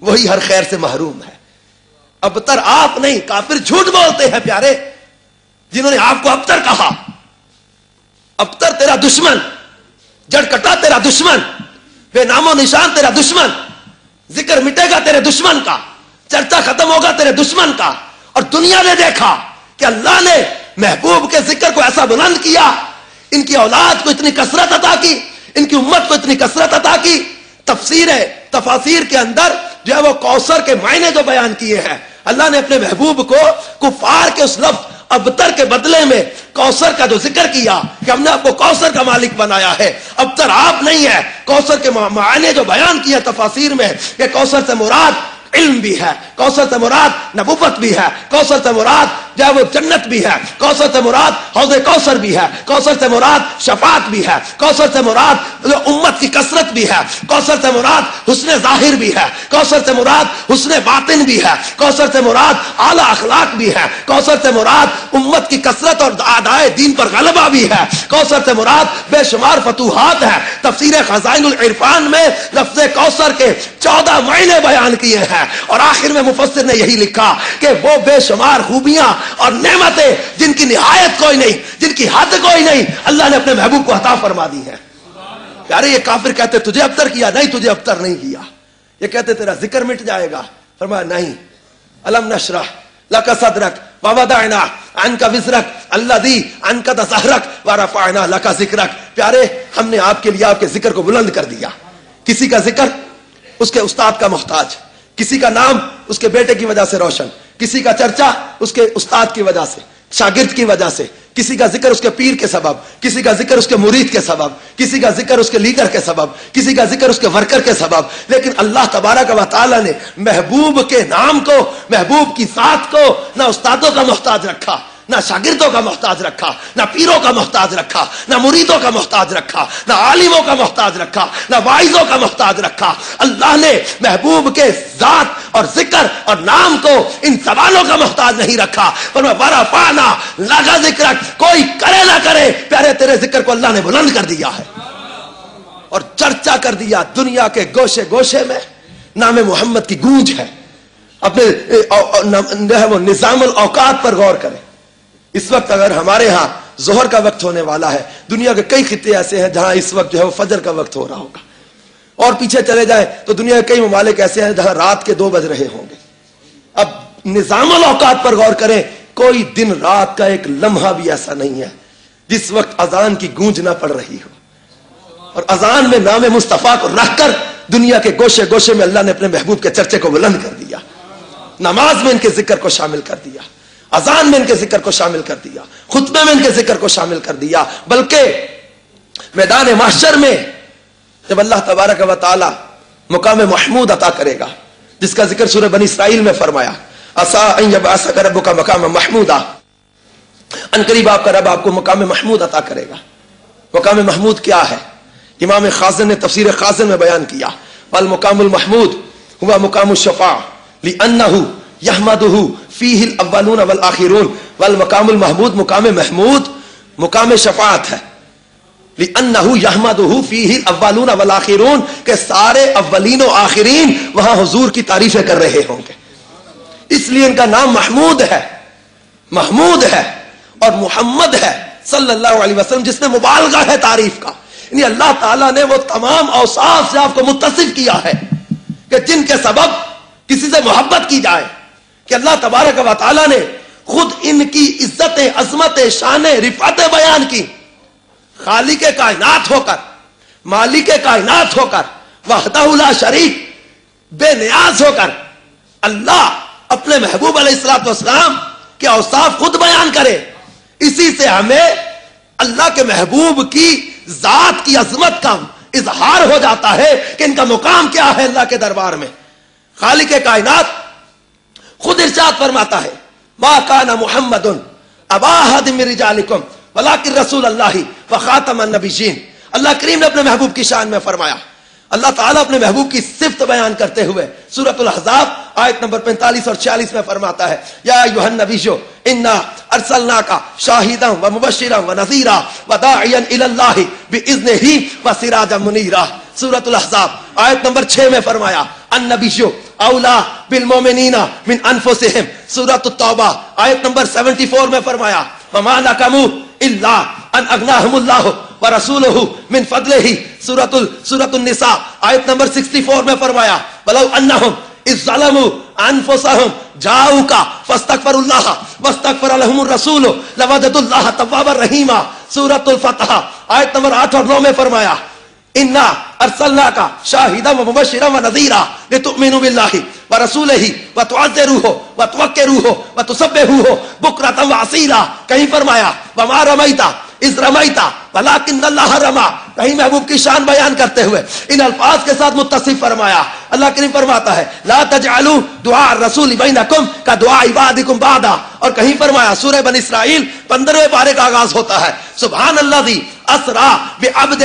وہی ہر خیر سے محروم ہے. ابتر آپ نہیں, کافر جھوٹ بولتے ہیں پیارے جنہوں نے آپ کو ابتر کہا. ابتر تیرا دشمن, جڑ کٹا تیرا دشمن, بے نام و نشان تیرا دشمن, ذکر مٹے گا تیرے دشمن کا, چرچا ختم ہوگا تیرے دشمن کا. اور دنیا نے دیکھا کہ اللہ نے محبوب کے ذکر کو ایسا بلند کیا, ان کی اولاد کو اتنی کثرت عطا کی, ان کی امت کو اتنی کثرت عطا کی. تفاسیر کے اندر جو ہے وہ کوثر کے معنی جو بیان کیے ہیں, اللہ نے اپنے محبوب کو کفار کے اس لفظ ابتر کے بدلے میں کوثر کا جو ذکر کیا کہ ہم نے آپ کو کوثر کا مالک بنایا ہے. ابتر آپ نہیں ہے. کوثر کے معنی جو بیان کیا تفاسیر میں کہ کوثر سے مراد علم بھی ہے, کوثر سے مراد نبوت بھی ہے, کوثر سے مراد جو ہے وہ جنت بھی ہے, کوثر سے مراد حوض کوثر بھی ہے, کوثر سے مراد شفاعت بھی ہے, کوثر سے مراد امت کی کثرت بھی ہے, کوثر سے مراد حسن ظاہر بھی ہے, کوثر سے مراد حسن باطن بھی ہے, کوثر سے مراد اعلی اخلاق بھی ہے, کوثر سے مراد امت کی کثرت اور اعدائے دین پر غلبہ بھی ہے, کوثر سے مراد بے شمار فتوحات ہے. تفسیر خزائن العرفان میں لفظ کوثر کے 14 معنی بیان کیے ہیں اور آخر میں مفسر نے یہی لکھا کہ وہ بے شمار خوبیاں اور نعمتیں جن کی نہایت کوئی نہیں, جن کی حد کوئی نہیں, اللہ نے اپنے محبوب کو عطا فرما دی ہے. پیارے یہ کافر کہتے تجھے ابتر کیا, نہیں تجھے ابتر نہیں کیا. یہ کہتے تیرا ذکر مٹ جائے گا, فرمایا نہیں. الم نشرح لک صدرک ووضعنا عنک وزرک الذی انقض ظہرک ورفعنا لک ذکرک. پیارے ہم نے آپ کے لیے آپ کے ذکر کو بلند کر دیا. کسی کا ذکر اس کے استاد کا محتاج, کسی کا نام اس کے بیٹے کی وجہ سے روشن, کسی کا چرچا اس کے استاد کی وجہ سے, شاگرد کی وجہ سے, کسی کا ذکر اس کے پیر کے سبب, کسی کا ذکر اس کے مرید کے سبب, کسی کا ذکر اس کے لیڈر کے سبب, کسی کا ذکر اس کے ورکر کے سبب. لیکن اللہ تبارک و تعالی نے محبوب کے نام کو, محبوب کی ذات کو نہ استادوں کا محتاج رکھا, نہ شاگردوں کا محتاج رکھا، نہ پیروں کا محتاج رکھا، نہ مریدوں کا محتاج رکھا، نہ عالموں کا محتاج رکھا، نہ واعظوں کا محتاج رکھا۔ اللہ نے محبوب کے ذات اور ذکر اور نام کو ان سوالوں کا محتاج نہیں رکھا۔ فرمایا ورفعنا لک ذکرک، کوئی کرے نہ کرے پیارے تیرے ذکر کو اللہ نے بلند کر دیا ہے اور چرچا کر دیا۔ دنیا کے گوشے گوشے میں نام محمد کی گونج ہے۔ اپنے جو ہے وہ نظام الاوقات پر غور کریں۔ اس وقت اگر ہمارے ہاں ظہر کا وقت ہونے والا ہے، دنیا کے کئی خطے ایسے ہیں جہاں اس وقت جو ہے وہ فجر کا وقت ہو رہا ہوگا، اور پیچھے چلے جائیں تو دنیا کے کئی ممالک ایسے ہیں جہاں رات کے 2 بج رہے ہوں گے۔ اب نظام الاوقات پر غور کریں، کوئی دن رات کا ایک لمحہ بھی ایسا نہیں ہے جس وقت اذان کی گونج نہ پڑ رہی ہو، اور اذان میں نام مصطفیٰ کو رکھ کر دنیا کے گوشے گوشے میں اللہ نے اپنے محبوب کے چرچے کو بلند کر دیا۔ نماز میں ان کے ذکر کو شامل کر دیا، اذان میں ان کے ذکر کو شامل کر دیا، خطبے میں ان کے ذکر کو شامل کر دیا، بلکہ میدان محشر میں جب اللہ تبارک و تعالی مقام محمود عطا کرے گا، جس کا ذکر سورہ بنی اسرائیل میں فرمایا، عسیٰ ان یبعثک ربک مقاما محمودا، ان قریب آپ کا رب آپ کو مقام محمود عطا کرے گا۔ مقام محمود کیا ہے؟ امام خازن نے تفسیر خازن میں بیان کیا، والمقام المحمود هو مقام الشفاع لأنه يحمده فيه الاولون والآخرون، والمقام المحمود مقام محمود مقام شفاعت ہے، لأنه يحمده فيه الاولون والآخرون کہ سارے اولین و آخرین وہاں حضور کی تعریفیں کر رہے ہوں گے، اس لیے ان کا نام محمود ہے، محمود ہے، اور محمد ہے صلی اللہ علیہ وسلم جس میں مبالغہ ہے تعریف کا، یعنی اللہ تعالیٰ نے وہ تمام اوصاف سے آپ کو متصف کیا ہے کہ جن کے سبب کسی سے محبت کی جائے، کہ اللہ تبارک و تعالیٰ نے خود ان کی عزت عظمت شان رفعت بیان کی۔ خالق کائنات ہو کر، مالک کائنات ہو کر، وحدہ لا شریک، بے نیاز ہو کر اللہ اپنے محبوب علیہ الصلوۃ والسلام کے اوصاف خود بیان کرے، اسی سے ہمیں اللہ کے محبوب کی ذات کی عظمت کا اظہار ہو جاتا ہے کہ ان کا مقام کیا ہے اللہ کے دربار میں۔ خالق کائنات خود ارشاد فرماتا ہے، ما کان محمد ابا احد من رجالکم ولکن رسول اللہ وخاتم النبیین۔ اللہ کریم نے اپنے محبوب کی شان میں فرمایا، اللہ تعالیٰ اپنے محبوب کی صفت بیان کرتے ہوئے سورۃ الاحزاب آیت نمبر 45 اور 46 میں فرماتا ہے، یا ایھا النبی انا ارسلناک شاہدا ومبشرا ونذیرا وداعیا الی اللہ باذنہ وسراجا منیرا۔ سورۃ الاحزاب آیت نمبر 6 میں فرمایا، النبی اولا بالمؤمنین من انفسہم۔ سورۃ التوبہ آیت نمبر 74 میں فرمایا، وما نقموا الا ان اغناہم اللہ ورسولہ من فضلہ۔ سورۃ النساء آیت نمبر 64 میں فرمایا، ولو انہم اذ ظلموا انفسہم جاؤک فاستغفروا اللہ واستغفر لهم الرسول لوجدوا اللہ توابا رحیما۔ سورۃ الفتح آیت نمبر 8 اور 9 میں فرمایا، انا ارسلناک شاہدا ومبشرا ونذیرا لتؤمنوا باللہ ورسولہ وتعزروہ وتوقروہ وتسبحوہ بکرۃ واصیلا۔ کہیں فرمایا، وما رمیت اذ رمیت ولکن اللہ رمی۔ کہیں محبوب کی شان بیان کرتے ہوئے ان الفاظ کے ساتھ متصف فرمایا، اللہ کریم فرماتا ہے، لا تجعلوا دعاء الرسول بینکم کدعاء بعضکم بعضا۔ اور کہیں فرمایا، سورہ بنی اسرائیل 15ویں پارے کا آغاز ہوتا ہے، سبحان الذی اسرا بعبدہ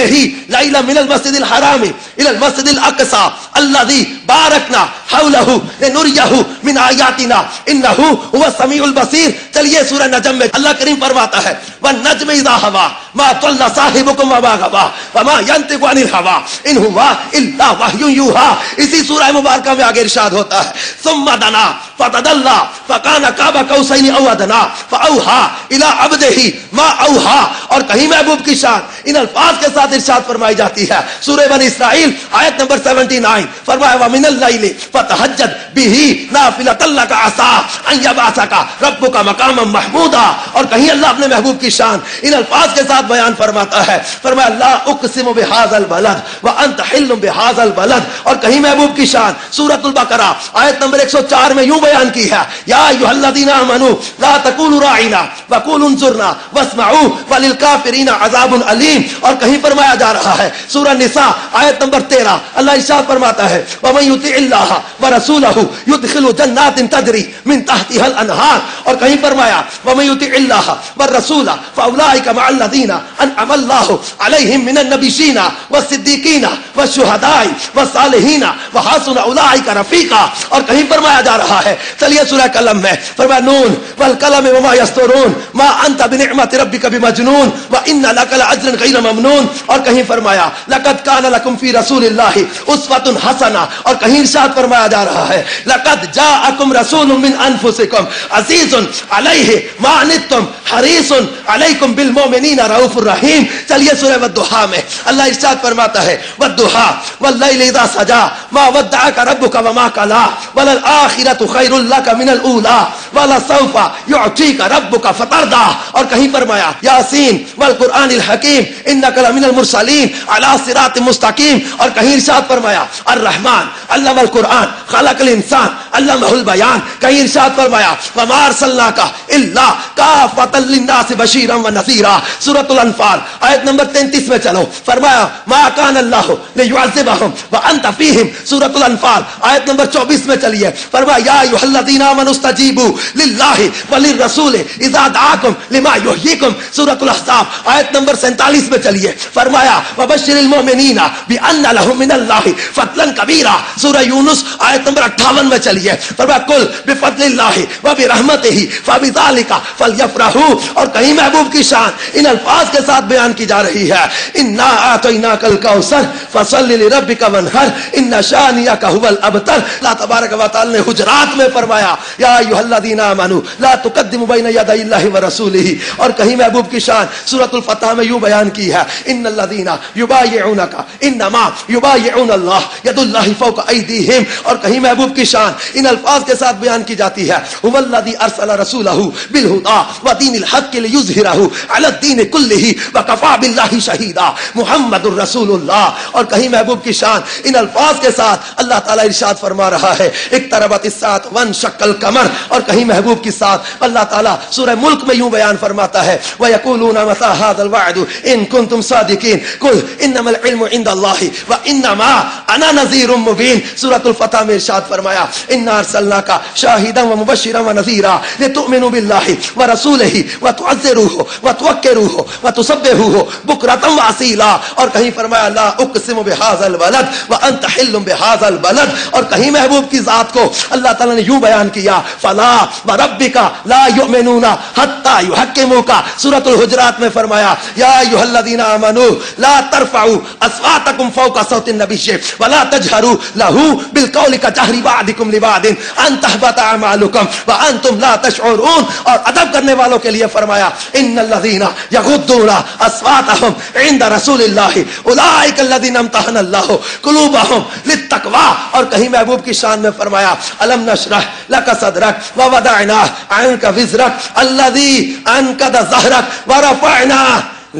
لیلا من المسجد الحرام الى المسجد الاقصى الذی بارکنا حولہ لنریہ من آیاتنا انہ هو السمیع البصیر۔ چلیے سورہ نجم میں اللہ کریم فرماتا ہے، والنجم اذا ہوا ما ضل صاحبکم وما غوی وما ينطق عن الهوى ان هو الا وحی یوحی۔ اسی سورہ مبارکہ میں آگے ارشاد ہوتا ہے، ثم دنا فتدلی فکان قاب قوسین او ادنی فاوحی الی عبدہ ما اوحی۔ اور کہیں محبوب کی شان ان الفاظ کے ساتھ ارشاد فرمائی جاتی ہے، سورہ بنی اسرائیل آیت نمبر 79 فرمایا، ومن اللیل فتہجد بہ نافلۃ لک عسیٰ ان یبعثک ربک مقاما محمودا۔ اور کہیں اللہ اپنے محبوب کی شان ان الفاظ کے ساتھ بیان فرماتا ہے، فرمایا، لا اقسم بہذا البلد وانت حل بہذا البلد۔ اور کہیں محبوب کی شان سورۃ البقرہ آیت نمبر 104 میں یوں بیان کی ہے, یا ایھا الذین آمنوا لا تقولوا راعنا وقولوا انظرنا واسمعوا وللکافرین عذاب علیم. اور کہیں فرمایا جا رہا ہے سورہ نساء آیت نمبر 13, اللہ ارشاد فرماتا ہے ومن یطع اللہ ورسولہ یدخلہ جنات تجری من تحتها الانہار. اور کہیں فرمایا ومن یطع اللہ والرسول فاولئک مع الذین انعم اللہ علیہم من النبیین والصدیقین والشہداء والصالحین وحسن اولئک رفیقا. اور کہیں فرمایا جا رہا ہے, چلیے سورہ قلم میں فرمایا نون والقلم وما یسطرون ما انت بنعمت ربک بمجنون وان لک لاجرا غیر ممنون. اور کہیں فرمایا لقد کان لکم فی رسول اللہ اسوۃ حسنہ. اور کہیں ارشاد فرمایا جا رہا ہے لقد جاءکم رسول من انفسکم عزیز علیہ ما عنتم حریص علیکم بالمؤمنین رؤوف الرحیم. چلیے سورہ والضحیٰ میں اللہ ارشاد فرماتا ہے والضحیٰ واللیل اذا سجا ما ودعک ربک وما قلی وللآخرۃ خیر لک من الاولی ولسوف یعطیک ربک فترضی. اور کہیں فرمایا یاسین والقرآن الحکیم انک لمن المرسلین علی صراط مستقیم. اور کہیں ارشاد فرمایا الرحمن علم القرآن خلق الانسان علمہ البیان. کہیں ارشاد فرمایا وما ارسلناک الا کافۃ للناس بشیرا ونذیرا. سورۃ الانفال آیت نمبر 33 میں چلو, فرمایا ما کان اللہ لیعذبہم وانت فیہم. سورۃ الانفال آیت نمبر 24 میں چلیے, فرمایا یا ایھا الذین آمنوا استجیبوا للہ وللرسول اذا دعاکم لما یحییکم. سورۃ الاحزاب آیت نمبر 47 میں چلیے, فرمایا وبشر المؤمنین بان لهم من اللہ فضلا کبیرا. سورہ یونس آیت نمبر 58 میں چلیے, فرمایا قل بفضل اللہ وبرحمتہ فبذلک فلیفرحوا. اور کہیں محبوب کی شان ان الفاظ کے ساتھ بیان کی جا رہی ہے انا اعطیناک الکوثر فصل لربک وانحر ان شانئک هو الابتر. اللہ تبارک و تعالی نے حجرات میں فرمایا یا ایھا الذین آمنوا لا تقدموا بین یدی اللہ ورسولہ. اور کہیں محبوب کی شان سورۃ الفتح میں یوں بیان کی ہے ان الذین یبایعونک انما یبایعون اللہ ید اللہ فوق ایدیہم. اور کہیں محبوب کی شان ان الفاظ کے ساتھ بیان کی جاتی ہے هو الذی ارسل رسولہ بالہدی ودین الحق لیظہرہ علی الدین کلہ وکفی باللہ شہیدا محمد الرسول اللہ. اور کہیں محبوب کی شان ان الفاظ کے ساتھ اللہ تعالیٰ ارشاد فرما رہا ہے اقتربت الساعۃ وانشق القمر. اور کہیں محبوب کے ساتھ اللہ تعالیٰ سورہ ملک میں یوں بیان فرماتا ہے وَيَقُولُونَ مَتَى هَذَا الْوَعْدُ إِن كُنتُمْ صَادِقِينَ قُلْ إِنَّمَا الْعِلْمُ عِندَ اللَّهِ وَإِنَّمَا أَنَا نَذِيرٌ مُبِينٌ. سورۃ الفتح میں ارشاد فرمایا إِنَّا أَرْسَلْنَاكَ شَاهِدًا وَمُبَشِّرًا وَنَذِيرًا لِتُؤْمِنُوا بِاللَّهِ وَرَسُولِهِ وَتُعَزِّرُوهُ وَتُوَقِّرُوهُ وَتُسَبِّحُوهُ بُكْرَةً وَأَصِيلًا. اور کہیں فرمایا لا اقسم بهذا البلد وأنت حل بهذا البلد. اور کہیں محبوب کی ذات کو اللہ تعالیٰ نے یوں بیان کیا فلا وربک لا یؤمنون حتی یحکموک. سورۃ الحجرات میں فرمایا یا ایھا الذین آمنوا لا ترفعوا اصواتکم فوق صوت النبی ولا تجهروا له بالقول كجهر بعضکم لبعض ان تحبط اعمالکم وانتم لا تشعرون. اور ادب کرنے والوں کے لیے فرمایا ان الذین یغضون اصواتهم عند رسول اللہ اولئک الذین امتحن اللہ قلوبهم للتقوی. اور کہیں محبوب کی شان میں فرمایا الم نشرح لک صدرک ووضعنا عنک وزرک الذی انقض ظہرک ورفعنا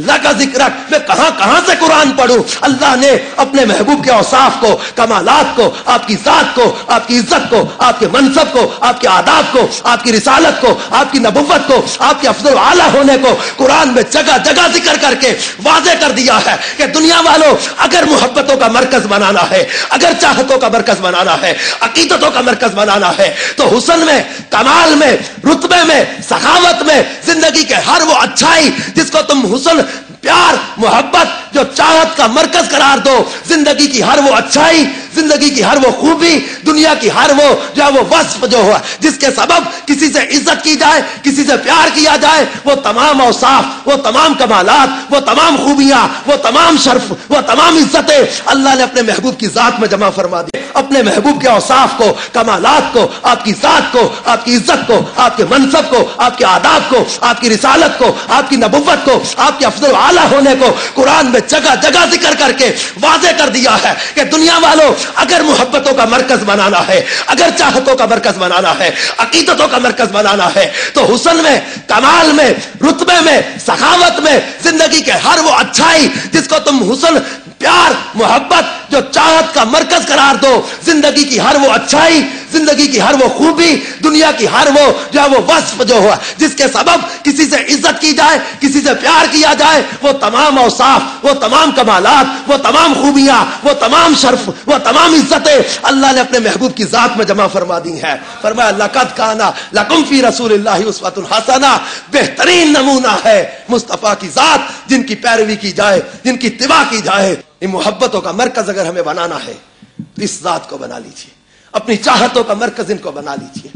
لگا ذکرک. میں کہاں سے قرآن پڑھوں. اللہ نے اپنے محبوب کے اوصاف کو, کمالات کو, آپ کی ذات کو, آپ کی عزت کو, آپ کے منصب کو, آپ کے آداب کو, آپ کی رسالت کو, آپ کی نبوت کو, آپ کے افضل اعلیٰ ہونے کو قرآن میں جگہ جگہ ذکر کر کے واضح کر دیا ہے کہ دنیا والوں اگر محبتوں کا مرکز بنانا ہے, اگر چاہتوں کا مرکز بنانا ہے, عقیدتوں کا مرکز بنانا ہے تو حسن میں, کمال میں, رتبے میں, سخاوت میں, زندگی کے ہر وہ اچھائی جس کو تم حسن, پیار, محبت, جو چاہت کا مرکز قرار دو, زندگی کی ہر وہ اچھائی, زندگی کی ہر وہ خوبی, دنیا کی ہر وہ جو ہے وہ وصف جو ہے جس کے سبب کسی سے عزت کی جائے, کسی سے پیار کیا جائے, وہ تمام اوصاف, وہ تمام کمالات, وہ تمام خوبیاں, وہ تمام شرف, وہ تمام عزتیں اللہ نے اپنے محبوب کی ذات میں جمع فرما دی. اپنے محبوب کے اوصاف کو, کمالات کو, آپ کی ذات کو, آپ کی عزت کو, آپ کے منصب کو, آپ کے آداب کو, آپ کی رسالت کو, آپ کی نبوت کو, آپ کے افضل اعلیٰ ہونے کو قرآن میں جگہ جگہ ذکر کر کے واضح کر دیا ہے کہ دنیا والوں اگر محبتوں کا مرکز بنانا ہے, اگر چاہتوں کا مرکز بنانا ہے, عقیدتوں کا مرکز بنانا ہے تو حسن میں, کمال میں, رتبے میں, سخاوت میں, زندگی کے ہر وہ اچھائی جس کو تم حسن, پیار, محبت, جو چاہت کا مرکز قرار دو, زندگی کی ہر وہ اچھائی, زندگی کی ہر وہ خوبی, دنیا کی ہر وہ جو ہے وہ وصف جو ہوا جس کے سبب کسی سے عزت کی جائے, کسی سے پیار کیا جائے, وہ تمام اوصاف, وہ تمام کمالات, وہ تمام خوبیاں, وہ تمام شرف, وہ تمام عزتیں اللہ نے اپنے محبوب کی ذات میں جمع فرما دی ہیں. فرمایا لقد کان لکم فی رسول اللہ اسوۃ حسنہ, بہترین نمونہ ہے مصطفیٰ کی ذات جن کی پیروی کی جائے, جن کی اتباع کی جائے. ان محبتوں کا مرکز اگر ہمیں بنانا ہے تو اس ذات کو بنا لیجیے, اپنی چاہتوں کا مرکز ان کو بنا لیجیے.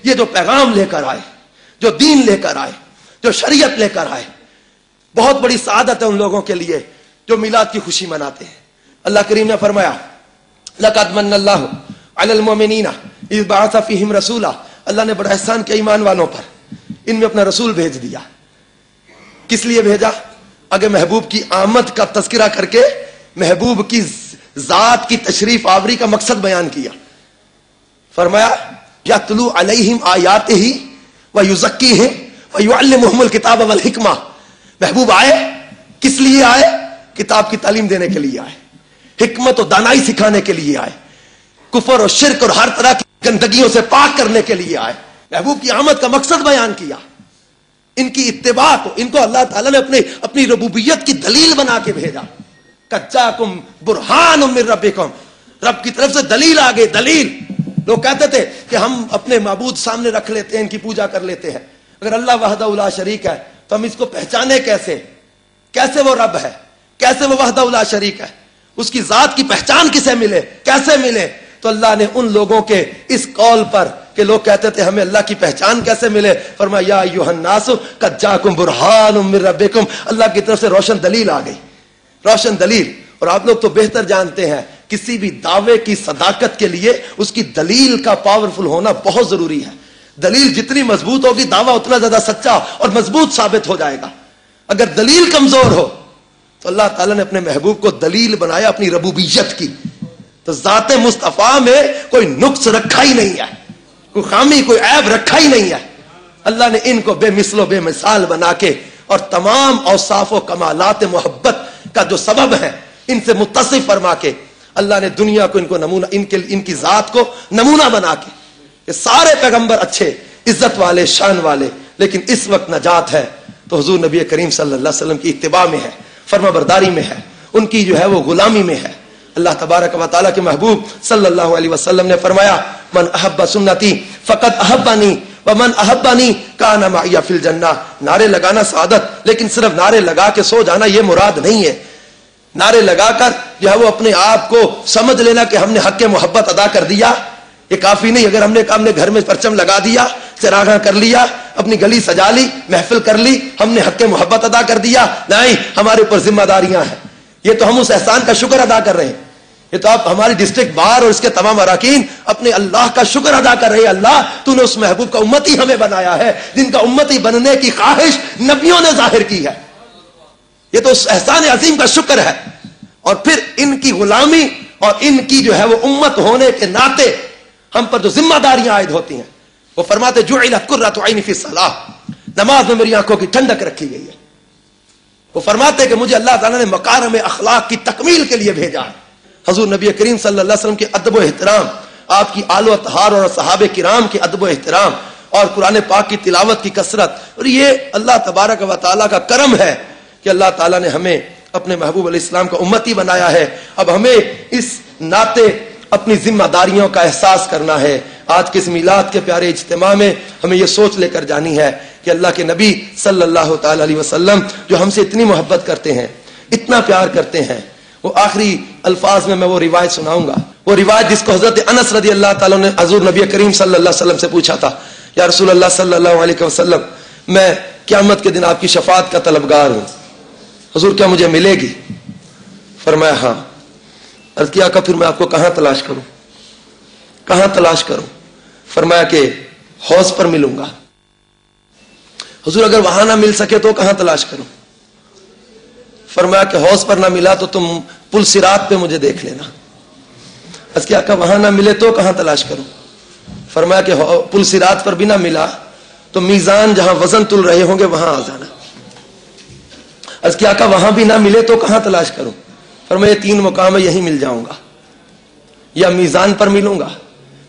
یہ جو پیغام لے کر آئے, جو دین لے کر آئے, جو شریعت لے کر آئے, بہت بڑی سعادت ہے ان لوگوں کے لیے جو میلاد کی خوشی مناتے ہیں. اللہ کریم نے فرمایا لقد من اللہ علی المؤمنین اذ بعث فیہم رسولا, اللہ نے بڑا احسان کیا ایمان والوں پر, ان میں اپنا رسول بھیج دیا. کس لیے بھیجا؟ اگر محبوب کی آمد کا تذکرہ کر کے محبوب کی ذات کی تشریف آوری کا مقصد بیان کیا. فرمایا یتلو علیہم آیاتہ ویزکیہم ویعلمہم الکتاب والحکمہ. محبوب آئے کس لیے آئے؟ کتاب کی تعلیم دینے کے لیے آئے, حکمت و دانائی سکھانے کے لیے آئے, کفر اور شرک اور ہر طرح کی گندگیوں سے پاک کرنے کے لیے آئے. محبوب کی آمد کا مقصد بیان کیا, ان کی اتباع کو, ان کو اللہ تعالیٰ نے اپنی ربوبیت کی دلیل بنا کے بھیجا. کجاکم برہان من ربکم, رب کی طرف سے دلیل آ گئی. دلیل, لوگ کہتے تھے کہ ہم اپنے معبود سامنے رکھ لیتے ہیں, ان کی پوجا کر لیتے ہیں. اگر اللہ وحدہ لا شریک ہے تو ہم اس کو پہچانے کیسے؟ کیسے وہ رب ہے, کیسے وہ وحدہ لا شریک ہے, اس کی ذات کی پہچان کسے ملے, کیسے ملے؟ تو اللہ نے ان لوگوں کے اس قول پر کہ لوگ کہتے تھے ہمیں اللہ کی پہچان کیسے ملے, فرمایا یا ایھا الناس قد جاءکم برہان من ربکم, اللہ کی طرف سے روشن دلیل آ گئی, روشن دلیل. اور آپ لوگ تو بہتر جانتے ہیں کسی بھی دعوے کی صداقت کے لیے اس کی دلیل کا پاورفل ہونا بہت ضروری ہے. دلیل جتنی مضبوط ہوگی دعویٰ اتنا زیادہ سچا اور مضبوط ثابت ہو جائے گا. اگر دلیل کمزور ہو تو اللہ تعالیٰ نے اپنے محبوب کو دلیل بنایا اپنی ربوبیت کی. تو ذات مصطفیٰ میں کوئی نقص رکھا ہی نہیں ہے, کوئی خامی, کوئی عیب رکھا ہی نہیں ہے. اللہ نے ان کو بے مثل و بے مثال بنا کے اور تمام اوصاف و کمالات محبت کا جو سبب ہے ان سے متصف فرما کے اللہ نے دنیا کو ان کو نمونہ, ان کی ذات کو نمونہ بنا کے. یہ سارے پیغمبر اچھے, عزت والے, شان والے, لیکن اس وقت نجات ہے تو حضور نبی کریم صلی اللہ علیہ وسلم کی اتباع میں ہے, فرما برداری میں ہے, ان کی جو ہے وہ غلامی میں ہے. اللہ تبارک و تعالیٰ کے محبوب صلی اللہ علیہ وسلم نے فرمایا من احب سنتی فقد احبنی ومن احبنی کان معی فی الجنہ. نعرے لگانا سعادت, لیکن صرف نعرے لگا کے سو جانا یہ مراد نہیں ہے. نعرے لگا کر جو ہے وہ اپنے آپ کو سمجھ لینا کہ ہم نے حق محبت ادا کر دیا, یہ کافی نہیں. اگر ہم نے گھر میں پرچم لگا دیا, چراغاں کر لیا, اپنی گلی سجا لی, محفل کر لی, ہم نے حق محبت ادا کر دیا, نہیں, ہمارے اوپر ذمہ داریاں ہیں. یہ تو ہم اس احسان کا شکر ادا کر رہے ہیں. یہ تو آپ ہماری ڈسٹرکٹ بار اور اس کے تمام اراکین اپنے اللہ کا شکر ادا کر رہے ہیں. اللہ تو نے اس محبوب کا امتی ہمیں بنایا ہے جن کا امتی بننے کی خواہش نبیوں نے ظاہر کی ہے. یہ تو اس احسان عظیم کا شکر ہے. اور پھر ان کی غلامی اور ان کی جو ہے وہ امت ہونے کے ناطے ہم پر جو ذمہ داریاں عائد ہوتی ہیں, وہ فرماتے جعلت قرۃ عینی فی الصلاۃ, نماز میں میری آنکھوں کی ٹھنڈک رکھی گئی ہے. وہ فرماتے کہ مجھے اللہ تعالیٰ نے مکارم اخلاق کی تکمیل کے لیے بھیجا ہے. حضور نبی کریم صلی اللہ علیہ وسلم کے ادب و احترام, آپ کی آل و اطہار اور صحابہ کرام کے ادب و احترام اور قرآن پاک کی تلاوت کی کثرت, اور یہ اللہ تبارک و تعالیٰ کا کرم ہے کہ اللہ تعالیٰ نے ہمیں اپنے محبوب علیہ السلام کا امتی بنایا ہے. اب ہمیں اس ناطے اپنی ذمہ داریوں کا احساس کرنا ہے. آج کے اس میلاد کے پیارے اجتماع میں ہمیں یہ سوچ لے کر جانی ہے کہ اللہ کے نبی صلی اللہ تعالی علیہ وسلم جو ہم سے اتنی محبت کرتے ہیں, اتنا پیار کرتے ہیں, وہ آخری الفاظ میں وہ روایت سناؤں گا, وہ روایت جس کو حضرت انس رضی اللہ تعالیٰ نے حضور نبی کریم صلی اللہ علیہ وسلم سے پوچھا تھا, یا رسول اللہ صلی اللہ علیہ وسلم, میں قیامت کے دن آپ کی شفاعت کا طلبگار ہوں, حضور کیا مجھے ملے گی؟ فرمایا ہاں. عرض کیا کہ پھر میں آپ کو کہاں تلاش کروں, کہاں تلاش کروں؟ فرمایا کہ حوض پر ملوں گا. حضور اگر وہاں نہ مل سکے تو کہاں تلاش کروں؟ فرمایا کہ حوض پر نہ ملا تو تم پل صراط پہ مجھے دیکھ لینا. عرض کیا کہ وہاں نہ ملے تو کہاں تلاش کروں؟ فرمایا کہ پل صراط پر بھی نہ ملا تو میزان جہاں وزن تل رہے ہوں گے وہاں آ جانا. عرض کیا کہ وہاں بھی نہ ملے تو کہاں تلاش کروں؟ فرمایا یہ 3 مقام ہے, یہی مل جاؤں گا, یا میزان پر ملوں گا,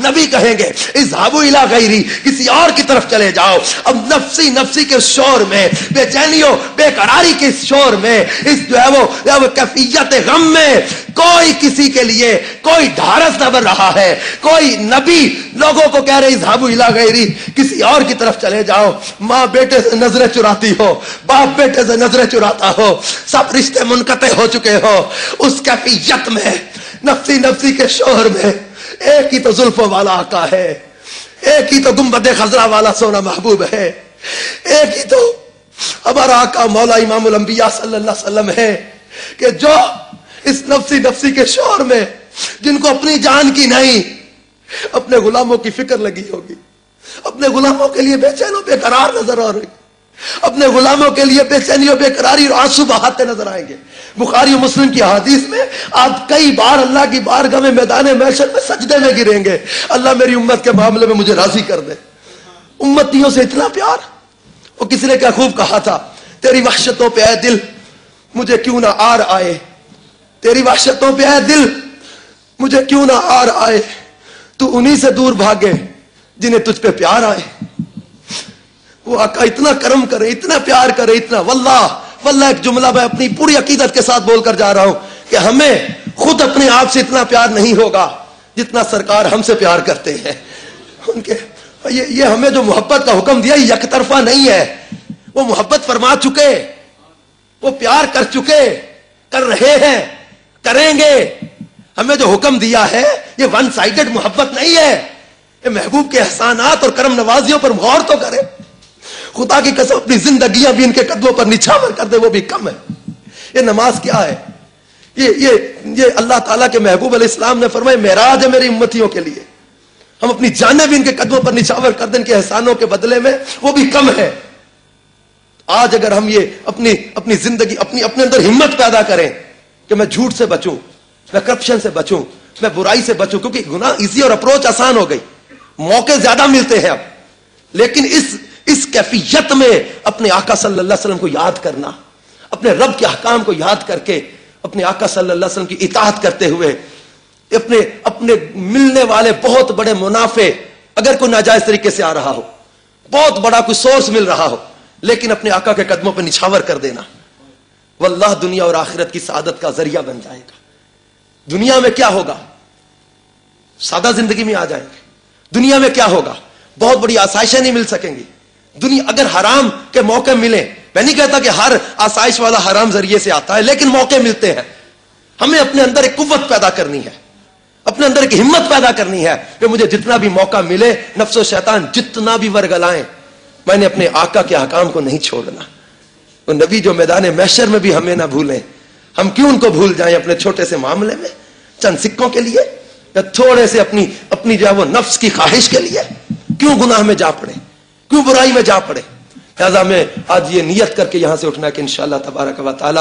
نبی کہیں گے اذهبوا الی غیری، کسی اور کی طرف چلے جاؤ. اب نفسی نفسی کے شور میں، بے چینیوں بے قراری کے شور میں، اس جو ہے وہ کیفیت غم میں کوئی کسی کے لیے کوئی ڈھارس نہ بن رہا ہے. کوئی نبی لوگوں کو کہہ رہے اذهبوا الی غیری، کسی اور کی طرف چلے جاؤ. ماں بیٹے سے نظریں چراتی ہو، باپ بیٹے سے نظریں چراتا ہو، سب رشتے منقطع ہو چکے ہو. اس کیفیت میں، نفسی نفسی کے شور میں، ایک ہی تو زلفوں والا آقا ہے، ایک ہی تو گنبد خضرا والا سونا محبوب ہے، ایک ہی تو ہمارا آقا مولا امام الانبیاء صلی اللہ علیہ وسلم ہے کہ جو اس نفسی نفسی کے شور میں، جن کو اپنی جان کی نہیں اپنے غلاموں کی فکر لگی ہوگی، اپنے غلاموں کے لیے بے چین و بے قرار نظر آ رہی، اپنے غلاموں کے لیے بے چینی و بے قراری اور آنسو بہاتے نظر آئیں گے. بخاری و مسلم کی حدیث میں آپ کئی بار اللہ کی بارگاہ میں میدان محشر میں سجدے میں گریں گے، اللہ میری امت کے معاملے میں مجھے راضی کر دے. امتیوں سے اتنا پیار. وہ کسی نے کیا خوب کہا تھا، تیری وحشتوں پہ اے دل مجھے کیوں نہ آر آئے، تیری وحشتوں پہ اے دل مجھے کیوں نہ آر آئے، تو انہی سے دور بھاگے جنہیں تجھ پہ پیار آئے. وہ آقا اتنا کرم کرے، اتنا پیار کرے، اتنا. واللہ ایک جملہ میں اپنی پوری عقیدت کے ساتھ بول کر جا رہا ہوں کہ ہمیں خود اپنے آپ سے اتنا پیار نہیں ہوگا جتنا سرکار ہم سے پیار کرتے ہیں. ان کے یہ ہمیں جو محبت کا حکم دیا یک طرفہ نہیں ہے. وہ محبت فرما چکے، وہ پیار کر چکے، کر رہے ہیں، کریں گے. ہمیں جو حکم دیا ہے یہ ون سائیڈڈ محبت نہیں ہے. یہ محبوب کے احسانات اور کرم نوازیوں پر غور تو کرے. خدا کی قسم اپنی زندگیاں بھی ان کے قدموں پر نچھاور کر دے وہ بھی کم ہے. یہ نماز کیا ہے؟ یہ اللہ تعالیٰ کے محبوب علیہ السلام نے فرمایا معراج ہے میری امتیوں کے لیے. ہم اپنی جانیں بھی ان کے قدموں پر نچھاور کر دیں ان کے احسانوں کے بدلے میں، وہ بھی کم ہے. آج اگر ہم یہ اپنی زندگی اپنے اندر ہمت پیدا کریں کہ میں جھوٹ سے بچوں، میں کرپشن سے بچوں، میں برائی سے بچوں، کیونکہ گناہ ایزی اور اپروچ آسان ہو گئی، موقع زیادہ ملتے ہیں اب. لیکن اس کیفیت میں اپنے آقا صلی اللہ علیہ وسلم کو یاد کرنا، اپنے رب کے احکام کو یاد کر کے اپنے آقا صلی اللہ علیہ وسلم کی اطاعت کرتے ہوئے اپنے ملنے والے بہت بڑے منافع، اگر کوئی ناجائز طریقے سے آ رہا ہو، بہت بڑا کوئی سورس مل رہا ہو، لیکن اپنے آقا کے قدموں پہ نچھاور کر دینا، واللہ دنیا اور آخرت کی سعادت کا ذریعہ بن جائے گا. دنیا میں کیا ہوگا؟ سادہ زندگی میں آ جائیں گے. دنیا میں کیا ہوگا؟ بہت بڑی آسائشیں نہیں مل سکیں گی. دنیا اگر حرام کے موقع ملیں، میں نہیں کہتا کہ ہر آسائش والا حرام ذریعے سے آتا ہے، لیکن موقع ملتے ہیں. ہمیں اپنے اندر ایک قوت پیدا کرنی ہے، اپنے اندر ایک ہمت پیدا کرنی ہے کہ مجھے جتنا بھی موقع ملے، نفس و شیطان جتنا بھی ورگلائیں، میں نے اپنے آقا کے احکام کو نہیں چھوڑنا. وہ نبی جو میدان محشر میں بھی ہمیں نہ بھولیں. ہم کیوں ان کو بھول جائیں اپنے چھوٹے سے معاملے میں، چند سکوں کے لیے، یا تھوڑے سے اپنی جو ہے وہ نفس کی خواہش کے لیے کیوں گناہ میں جا پڑے، کیوں برائی میں جا پڑے. لہذا میں آج یہ نیت کر کے یہاں سے اٹھنا کہ انشاءاللہ تبارک و تعالی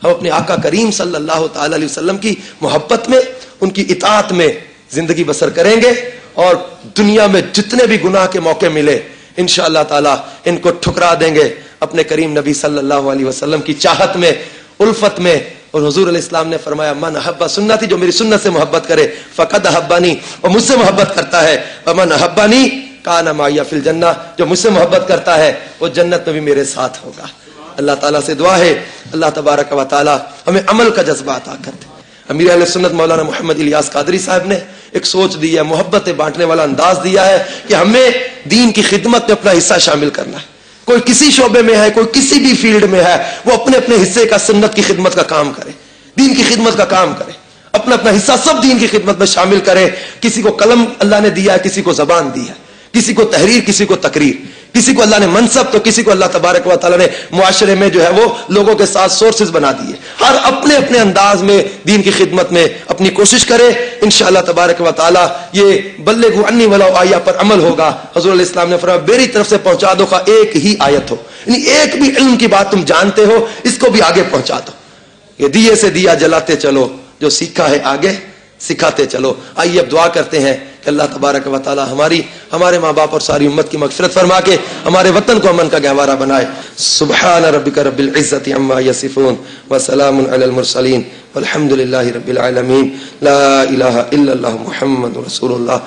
ہم اپنے آقا کریم صلی اللہ تعالی علیہ وسلم کی محبت میں، ان کی اطاعت میں زندگی بسر کریں گے، اور دنیا میں جتنے بھی گناہ کے موقع ملے انشاءاللہ تعالی ان کو ٹھکرا دیں گے اپنے کریم نبی صلی اللہ علیہ وسلم کی چاہت میں، الفت میں. اور حضور علیہ السلام نے فرمایا من احب سنتی، جو میری سنت سے محبت کرے فقد احبانی، اور مجھ سے محبت کرتا ہے، ومن احبانی کان معی فی الجنہ، جو مجھ سے محبت کرتا ہے وہ جنت میں بھی میرے ساتھ ہوگا. اللہ تعالیٰ سے دعا ہے اللہ تبارک و تعالی ہمیں عمل کا جذبہ عطا کر دے. امیر اہل سنت مولانا محمد الیاس قادری صاحب نے ایک سوچ دی ہے، محبت بانٹنے والا انداز دیا ہے کہ ہمیں دین کی خدمت میں اپنا حصہ شامل کرنا ہے. کوئی کسی شعبے میں ہے، کوئی کسی بھی فیلڈ میں ہے، وہ اپنے اپنے حصے کا سنت کی خدمت کا کام کرے، دین کی خدمت کا کام کرے، اپنا اپنا حصہ سب دین کی خدمت میں شامل کرے. کسی کو قلم اللہ نے دیا ہے، کسی کو زبان دی ہے، کسی کو تحریر، کسی کو تقریر، کسی کو اللہ نے منصب تو کسی کو اللہ تبارک و تعالی نے معاشرے میں جو ہے وہ لوگوں کے ساتھ سورسز بنا دیے. ہر اپنے اپنے انداز میں دین کی خدمت میں اپنی کوشش کرے. انشاءاللہ تبارک و تعالی یہ بلغوا عنی ولو آیہ پر عمل ہوگا. حضور علیہ السلام نے فرمایا میری طرف سے پہنچا دو خواہ ایک ہی آیت ہو، یعنی ایک بھی علم کی بات تم جانتے ہو اس کو بھی آگے پہنچا دو. یہ دیے سے دیا جلاتے چلو، جو سیکھا ہے آگے سکھاتے چلو. آئیے اب دعا کرتے ہیں کہ اللہ تبارک و تعالی ہمارے ماں باپ اور ساری امت کی مغفرت فرما کے ہمارے وطن کو امن کا گہوارہ بنائے. سبحان ربک رب العزت عما یصفون وسلام علی المرسلین والحمد للہ رب العالمین. لا الہ الا اللہ محمد رسول اللہ.